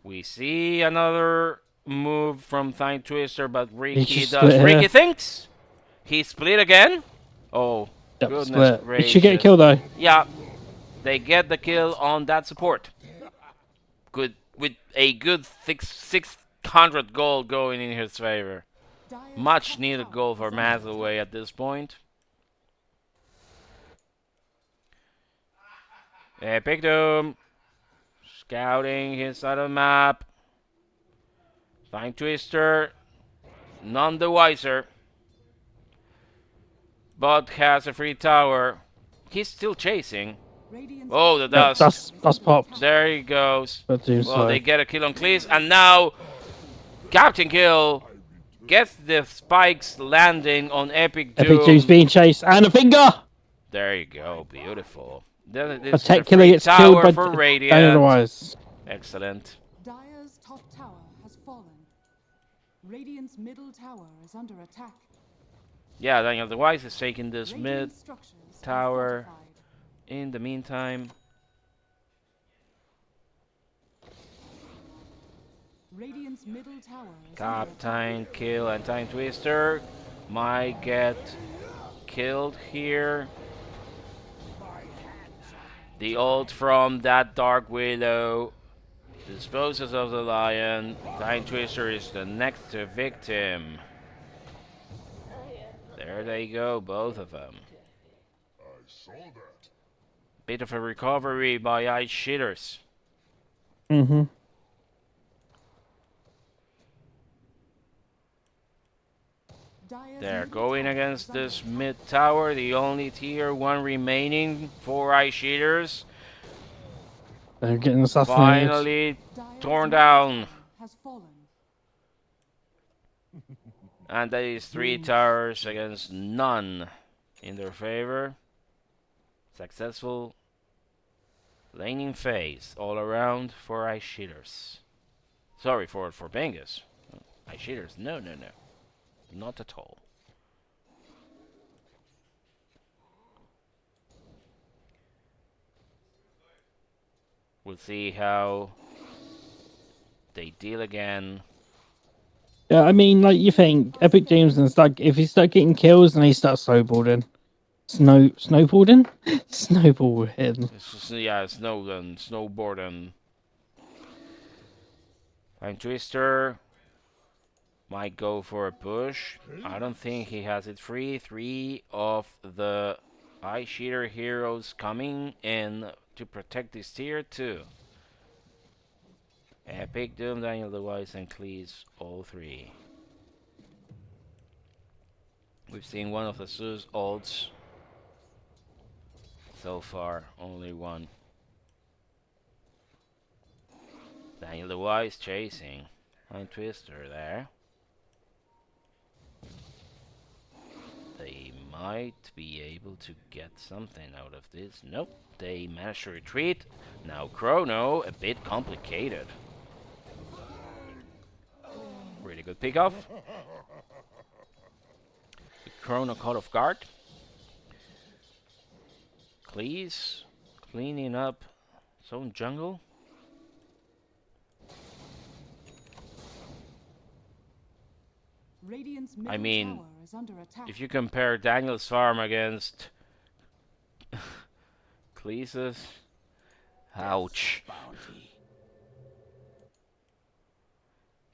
We see another move from ThymeTwister, but Ricky just does. split Ricky here. thinks he split again. Oh, Yep, goodness split. He gracious! should get a kill though. Yeah, they get the kill on that support. Good, with a good 600 gold going in his favor. Much needed goal for Maselway at this point. Epic Doom. Scouting his side of the map. ThymeTwister. None the wiser. But has a free tower. He's still chasing. Oh, the Yep, dust. that's popped. There he goes. But do Well, so. they get a kill on Cleese, and now Captain Kill gets the spikes landing on Epic Doom. Epic Doom's being chased and a finger. There you go, beautiful. Then A this is tech a killer free gets killed tower by for Radiant. DanielTheWise. Excellent. Dire's top tower has fallen. Radiant's middle tower is under attack. Yeah, DanielTheWise is taking this mid Radiant structures are tower. fortified. In the meantime, Radiant's middle tower is under Captain attack. Kill and ThymeTwister might get killed here. The ult from that Dark Widow disposes of the lion. ThymeTwister is the next victim. There they go, both of them. I saw that. Bit of a recovery by iShitters. Mm-hmm. Dire's They're middle going tower against is under this attack. mid tower, the only tier 1 remaining for iShitters. They're getting assassinated. Finally Dire's torn middle down. tower has fallen. And that is 3 towers against none in their favor. Successful laning phase all around for iShitters. Sorry for Bingus. iShitters, no. Not at all. We'll see how they deal again. Yeah, I mean, like you think Epic Doom's and start if he start getting kills and he starts snowboarding, snowboarding, snowboarding. It's just, yeah, snowboarding. ThymeTwister Might go for a push. I don't think he has it free. 3 of the iShitter heroes coming in to protect this tier 2. Epic, Doom, DanielTheWise, and Cleese, all 3. We've seen one of the Zeus ults. So far, only one. DanielTheWise chasing. ThymeTwister there. They might be able to get something out of this. Nope, they managed to retreat. Now Chrono, a bit complicated. Really good pick off. The Chrono caught off guard. Cleese cleaning up his own jungle. Radiant's I middle mean, tower is under attack. if you compare Daniel's farm against Cleese's, ouch.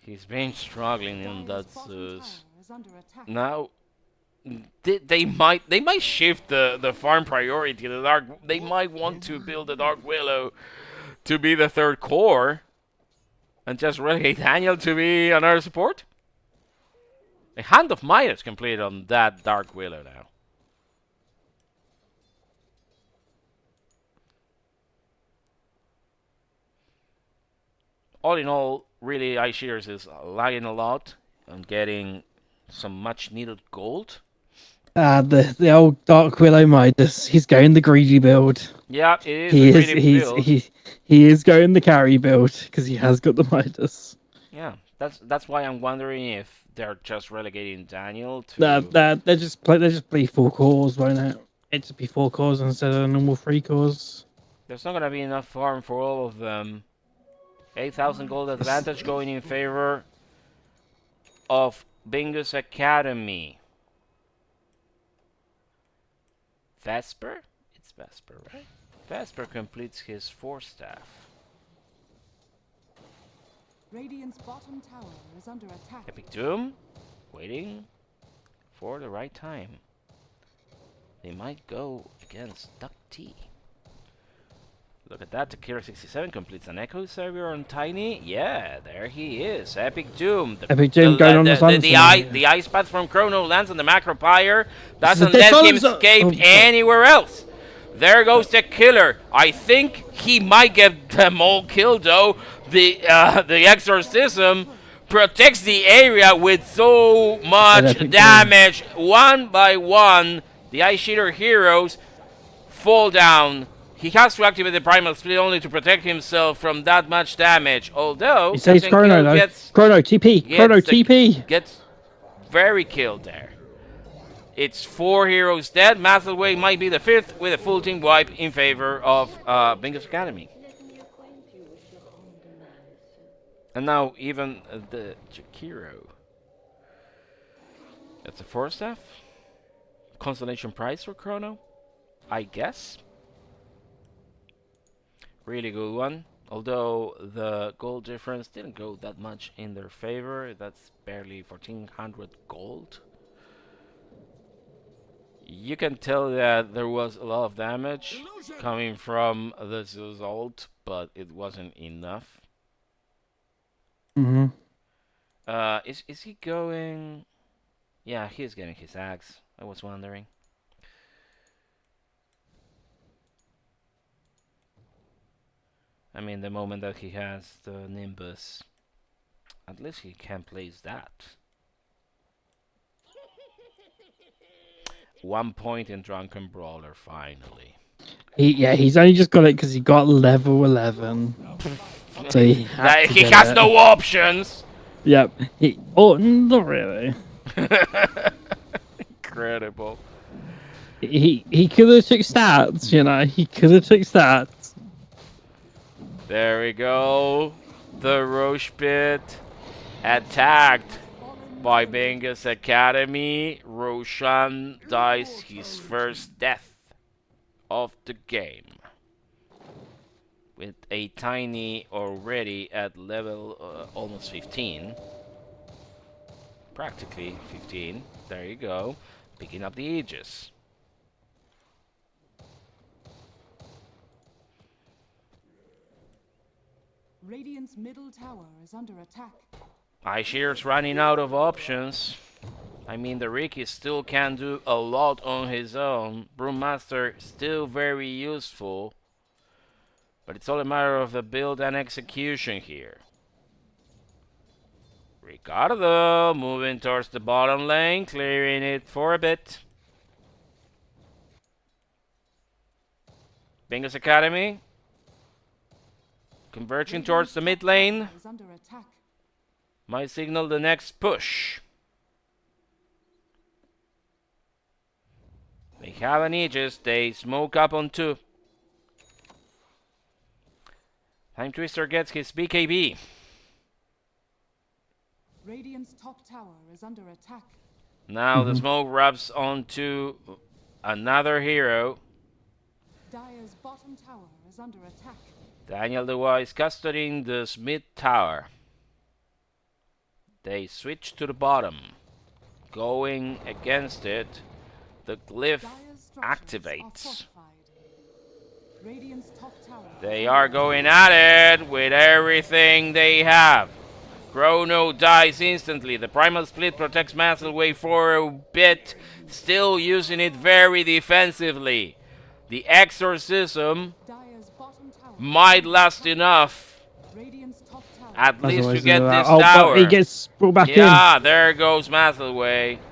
He's been struggling in that Dire's bottom Zeus. tower is under attack. Now, they might shift the farm priority. They might want to build the Dark Willow to be the 3rd core, and just relegate Daniel to be another support. A Hand of Midas completed on that Dark Willow now. All in all, really, iShitters is lagging a lot and getting some much needed gold. The old Dark Willow Midas. He's going the greedy build. Yeah, it is He a is greedy build. he is going the carry build because he has got the Midas. Yeah, that's why I'm wondering if they're just relegating Daniel to. They just play 4 cores, won't it? It should be 4 cores instead of normal 3 cores. There's not gonna be enough farm for all of them. 8,000 gold advantage going in favor of Bingus Academy. Vesper? It's Vesper, right? Vesper completes his 4 staff. Radiant's bottom tower is under attack. Epic Doom, waiting for the right time. They might go against DuckT. Look at that, Takira67 completes an Echo Savior on Tiny. Yeah, there he is. Epic Doom. Epic Doom going on the ice path from Chrono lands on the macro pyre. Doesn't let him escape anywhere else. There goes the killer. I think he might get them all killed though. The exorcism protects the area with so much damage. One by one, the iShitter heroes fall down. He has to activate the primal split only to protect himself from that much damage. Although he says Chrono though. Chrono TP. Chrono TP. Gets very killed there. It's 4 heroes dead. Maselway might be the 5th with a full team wipe in favor of Bingus Academy. And now even the Jakiro. That's a 4 staff. Constellation prize for Chrono, I guess. Really good one. Although the gold difference didn't go that much in their favor. That's barely 1400 gold. You can tell that there was a lot of damage coming from the Zeus ult, but it wasn't enough. Mm-hmm. Is he going? Yeah, he's getting his axe. I was wondering. I mean, the moment that he has the Nimbus, at least he can place that. 1 point in Drunken Brawler, finally. He's only just got it because he got level 11. So he has no options. Yep. Not really. Incredible. He could have took stats, you know. He could have took stats. There we go. The Roche Pit attacked by Bingus Academy. Roshan dies his first death of the game. With a Tiny already at level almost 15. Practically 15. There you go. Picking up the Aegis. Radiant's middle tower is under attack. iShiters running out of options. I mean, the Ricky still can do a lot on his own. Brewmaster still very useful. But it's all a matter of the build and execution here. Ricardo moving towards the bottom lane, clearing it for a bit. Bingus Academy converging towards the mid lane. Is under attack. Might signal the next push. They have an Aegis, they smoke up on 2. ThymeTwister gets his BKB. Radiant's top tower is under attack. Now the smoke rubs onto another hero. Dire's bottom tower is under attack. DanielTheWise custodying this mid tower. They switch to the bottom. Going against it. The glyph Dire's structures are activates. fortified. Radiant's top tower They are going at it with everything they have. Chrono dies instantly. The primal split protects Maselway for a bit. Still using it very defensively. The exorcism Dire's bottom tower. might last enough. Radiant's top tower. At least to Otherwise, get they're this like, tower. But he gets brought back in. Yeah, there goes Maselway. Gets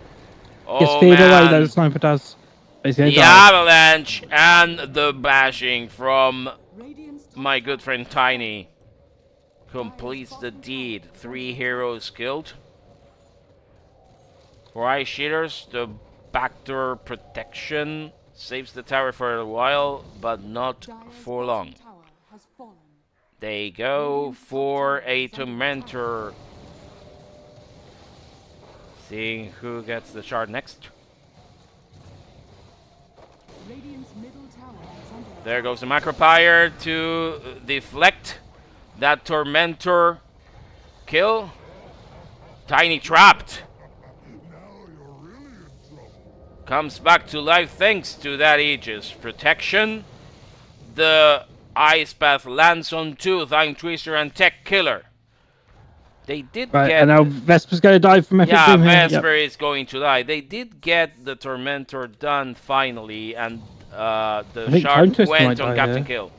Oh feared away, though, man. the sniper does. He's gonna The die. avalanche and the bashing from Radiant's top my good friend Tiny completes the deed. 3 heroes killed. For iShitters, the backdoor protection saves the tower for a while, but not Dire's for bottom long. tower has fallen. They go for a Tormentor. Seeing who gets the shard next. Radiant's middle tower is under attack. There goes the Macropyre to deflect that Tormentor kill. Tiny trapped. Comes back to life thanks to that Aegis protection. The Ice Path lands on 2, ThymeTwister and Tech Killer. They did Right, get... and now Vesper's gonna die from Epic Yeah, Doom here. Yep. Vesper is going to die. They did get the Tormentor done finally, and the think shard ThymeTwister went might on die Captain here.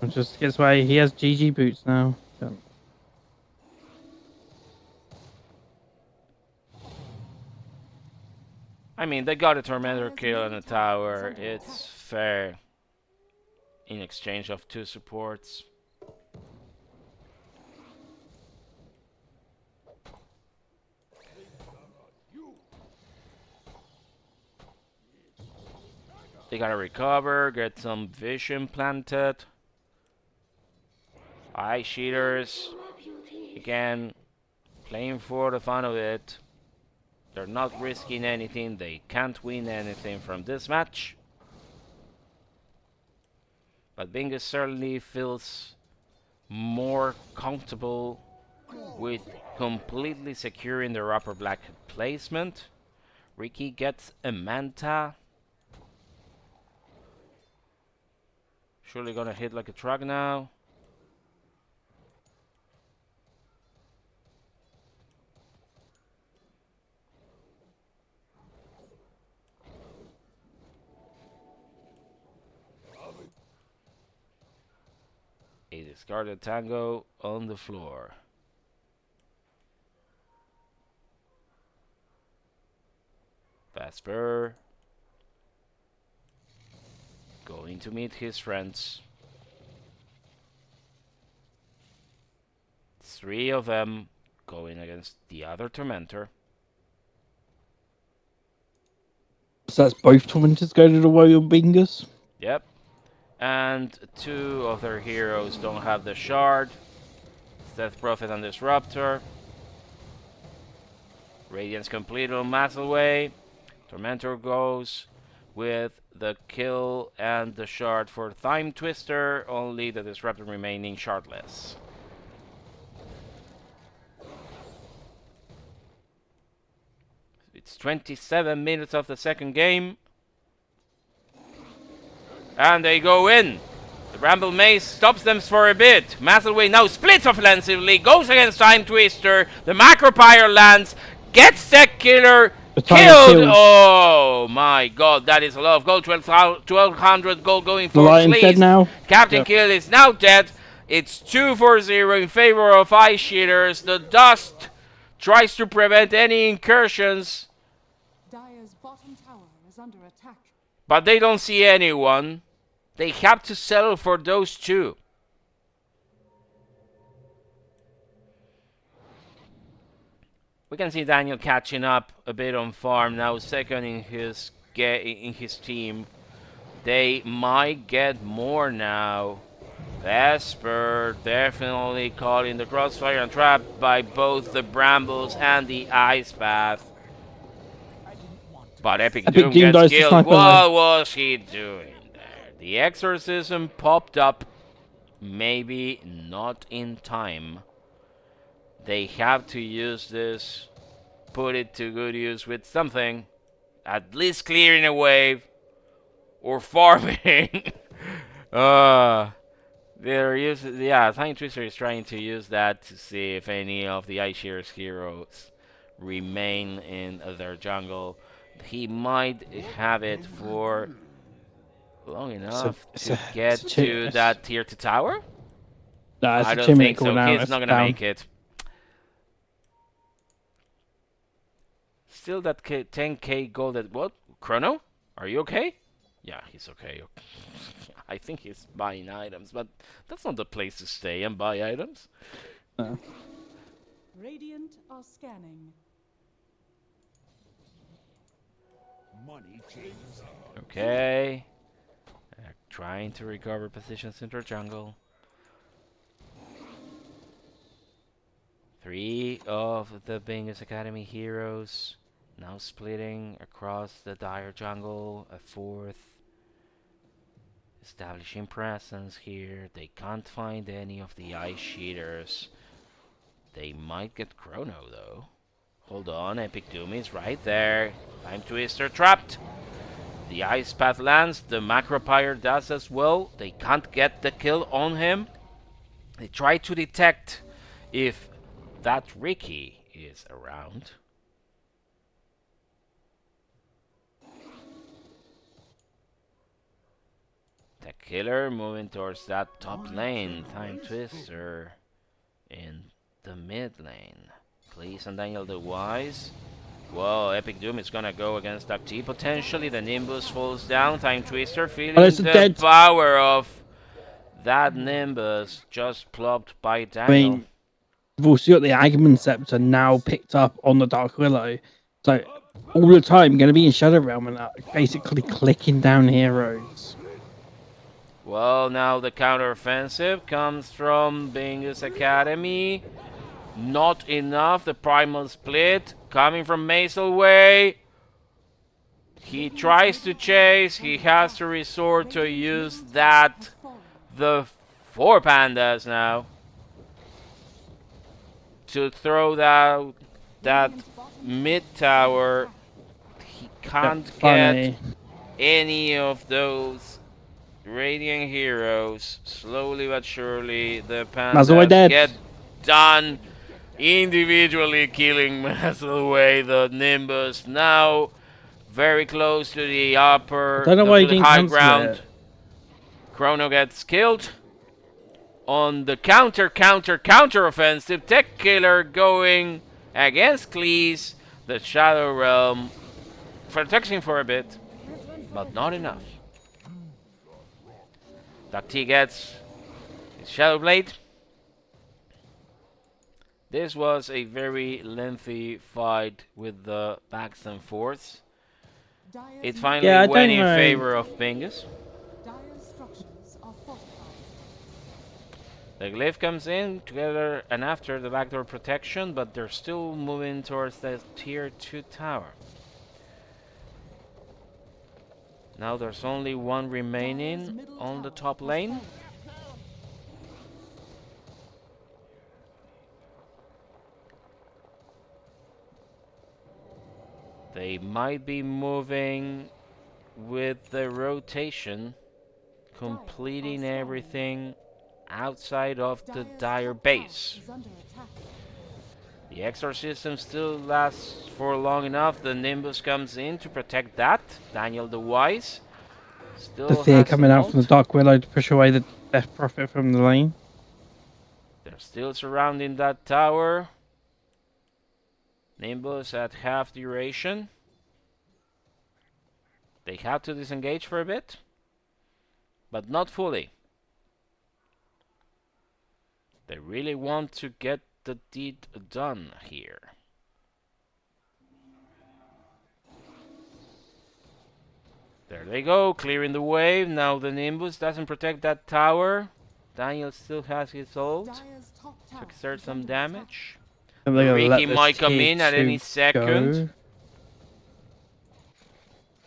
Kill. Just gets away. He has GG boots now. Yep. I mean, they got a Tormentor kill and a tower. It's fair. In exchange of 2 supports. They gotta recover, get some vision planted. iShitters, again, playing for the fun of it. They're not risking anything, they can't win anything from this match. But Bingus certainly feels more comfortable with completely securing their upper black placement. Ricky gets a Manta. Surely gonna hit like a truck now. A discarded tango on the floor. Vesper going to meet his friends. 3 of them going against the other Tormentor. So that's both Tormentors going to the Royal Bingus. Yep. And 2 of their heroes don't have the shard. Death Prophet and Disruptor. Radiance complete on Maselway. Tormentor goes with the kill and the shard for ThymeTwister. Only the Disruptor remaining shardless. It's 27 minutes of the second game. And they go in. The Bramble Maze stops them for a bit. Maselway now splits offensively, goes against ThymeTwister. The Macropyre lands, gets Tech Killer, killed! Oh my god, that is a lot of gold. 1200 gold going for Lion's dead Cleese. now. Captain Yep. Kill is now dead. It's 2-4-0 in favor of iShitters. The dust tries to prevent any incursions, Dire's bottom tower is under attack. but they don't see anyone. They have to settle for those two. We can see Daniel catching up a bit on farm now, second in his team. They might get more now. Vesper definitely caught in the crossfire and trapped by both the brambles and the ice path. But Epic Doom gets killed. What was he doing there? The exorcism popped up. Maybe not in time. They have to use this, put it to good use with something. At least clearing a wave. Or farming. They're using, ThymeTwister is trying to use that to see if any of the iShiters heroes remain in their jungle. He might have it for long enough to get to that tier 2 tower. I don't think so. He's not gonna make it. Still that 10k gold at what? Chrono? Are you okay? Yeah, he's okay. I think he's buying items, but that's not the place to stay and buy items. Radiant are scanning. Money changes. Okay. They're trying to recover positions in their jungle. 3 of the Bingus Academy heroes now splitting across the dire jungle. A 4th establishing presence here. They can't find any of the iShitters. They might get Chrono though. Hold on, Epic Doom is right there. ThymeTwister trapped. The ice path lands. The Macropyre does as well. They can't get the kill on him. They try to detect if that Ricky is around. The killer moving towards that top lane. ThymeTwister in the mid lane. Cleese and DanielTheWise. Whoa, Epic Doom is gonna go against DuckT potentially. The Nimbus falls down. ThymeTwister feeling the power of that Nimbus just plopped by Daniel. I mean, we've also got the Aghanim Scepter now picked up on the Dark Willow. So all the time going to be in Shadow Realm and basically clicking down heroes. Well, now the counter-offensive comes from Bingus Academy. Not enough. The primal split coming from Maselway. He tries to chase. He has to resort to use that. The 4 pandas now. To throw that mid tower. He can't get any of those Radiant heroes. Slowly but surely the pandas get done. Individually killing Maselway. The Nimbus now very close to the upper high ground. Chrono gets killed. On the counter offensive, Tech Killer going against Cleese. The Shadow Realm protecting for a bit, but not enough. DuckT gets his Shadow Blade. This was a very lengthy fight with the backs and forths. It finally went in favor of Bingus. The glyph comes in together and after the backdoor protection, but they're still moving towards the tier 2 tower. Now there's only one remaining on the top lane. They might be moving with the rotation, completing everything outside of the Dire's Dire top tower base. is under attack. The exorcism still lasts for long enough. The Nimbus comes in to protect that. DanielTheWise The still fear has coming an out from the ult. Dark Willow to push away the Death Prophet from the lane. They're still surrounding that tower. Nimbus at half duration. They have to disengage for a bit, but not fully. They really want to get the deed done here. There they go, clearing the wave. Now the Nimbus doesn't protect that tower. Daniel still has his ult Dire's top to tower exert is some under attack. damage. And they're gonna Ricky let this might come tier in at any 2 second, go.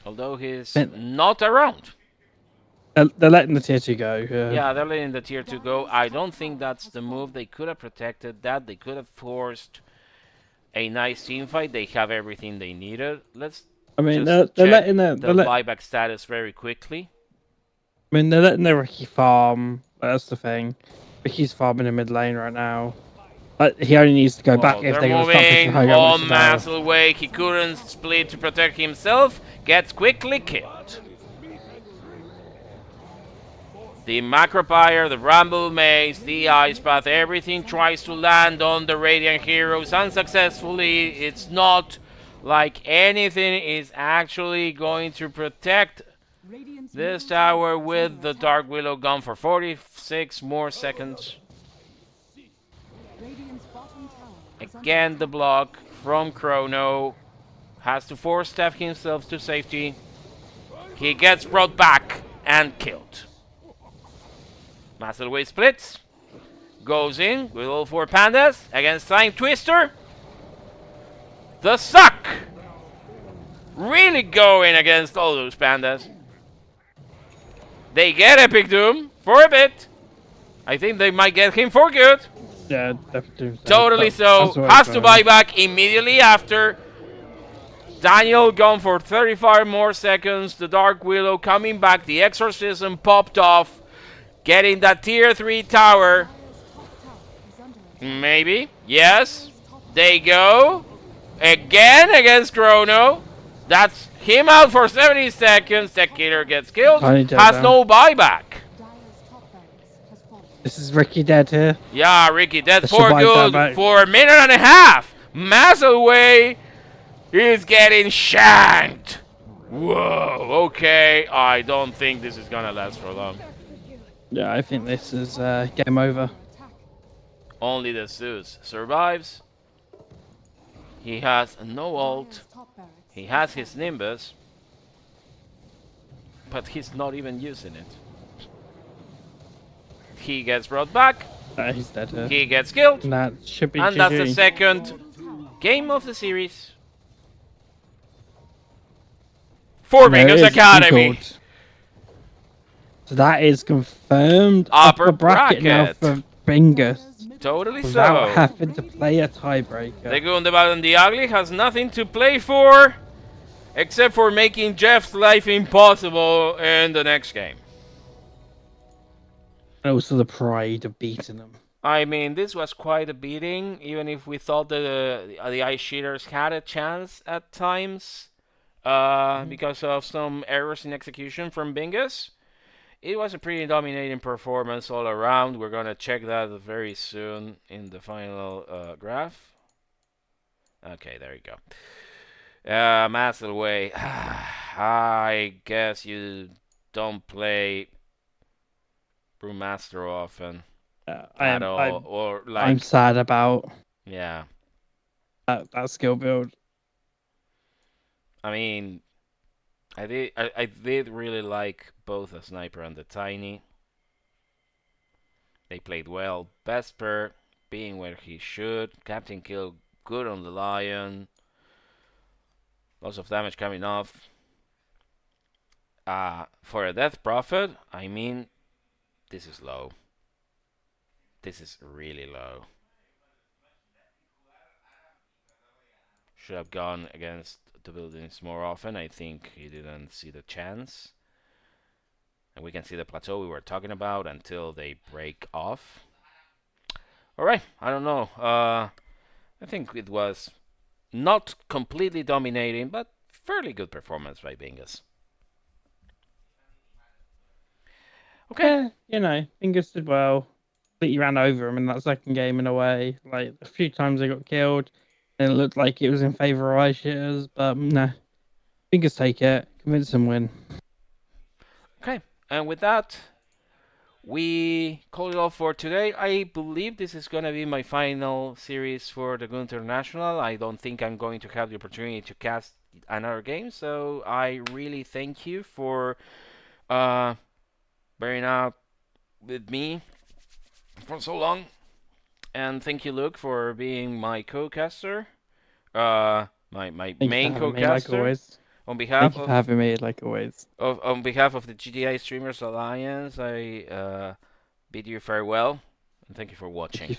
although he's Man. not around. They're letting the tier 2 go. Yeah, they're letting the tier 2 go. I don't think that's the move. They could have protected that. They could have forced a nice team fight. They have everything they needed. Let's I mean, just they're check letting the the buyback status very quickly. I mean, they're letting their Ricky farm. That's the thing. Ricky's farming in mid lane right now. But he only needs to go back if They're they're going to start pushing moving higher on up the tower. Maselway. He couldn't split to protect himself. Gets quickly killed. The Macropire, the Bramble Maze, the Ice Path, everything tries to land on the Radiant Heroes unsuccessfully. It's not like anything is actually going to protect Radiant's this middle tower is with under the attack. Dark Willow gone for 46 more seconds. Radiant's bottom tower is under Again, the attack. block from Chrono has to force Steph himself to safety. He gets brought back and killed. Maselway splits. Goes in with all 4 pandas against ThymeTwister. The suck! Really going against all those pandas. They get Epic Doom for a bit. I think they might get him for good. Yeah, definitely. Totally so. Has to buy back immediately after. Daniel gone for 35 more seconds. The Dark Willow coming back. The Exorcism popped off. Getting that tier 3 tower. Dire's top tower is under attack. Maybe. Yes. They go. Again against Chrono. That's him out for 70 seconds. Tech Killer gets killed. I need to Has down. no buyback. Dire's top barracks has fallen. This is Ricky dead here. Yeah, Ricky dead Let's for survive good that back. for a minute and a half. Maselway is getting shanked. Whoa, okay. I don't think this is gonna last for long. Yeah, I think this is game over. Attack. Only the Zeus survives. He has no ult. Dire's top barracks He has has fallen. his Nimbus. But he's not even using it. He gets brought back. He's dead here. He gets killed. And that should be And that's the GG. second Middle tower game of the series for There Bingus is Academy. equaled. So that is confirmed Upper bracket now bracket. for Bingus. Dire's middle Totally Without so. having to play a tiebreaker. The Gundabad and the Ugly has nothing to play for except for making Jeff's life impossible in the next game. And also the pride of beating them. I mean, this was quite a beating, even if we thought the iShitters had a chance at times because of some errors in execution from Bingus. It was a pretty dominating performance all around. We're going to check that very soon in the final graph. Okay, there you go. Maselway, I guess you don't play Brewmaster often at all, or like I'm sad about yeah. that skill build. I mean, I did really like both the Sniper and the Tiny. They played well. Vesper being where he should. Captain kill good on the Lion. Lots of damage coming off. For a Death Prophet, I mean, this is low. This is really low. Should have gone against the buildings more often. I think he didn't see the chance. And we can see the plateau we were talking about until they break off. Alright, I don't know. I think it was not completely dominating, but fairly good performance by Bingus. Okay. Yeah, you know, Bingus did well. Completely ran over him in that second game in a way. Like a few times they got killed, and it looked like it was in favor of iShitters, but no. Bingus take it, convince him win. Okay, and with that, we call it all for today. I believe this is going to be my final series for the Goon International. I don't think I'm going to have the opportunity to cast another game, so I really thank you for bearing up with me for so long. And thank you, Luke, for being my co-caster. My main co-caster. Like On Thank behalf you for having me, like always. on behalf of the GTA Streamers Alliance, I bid you farewell and thank you for watching.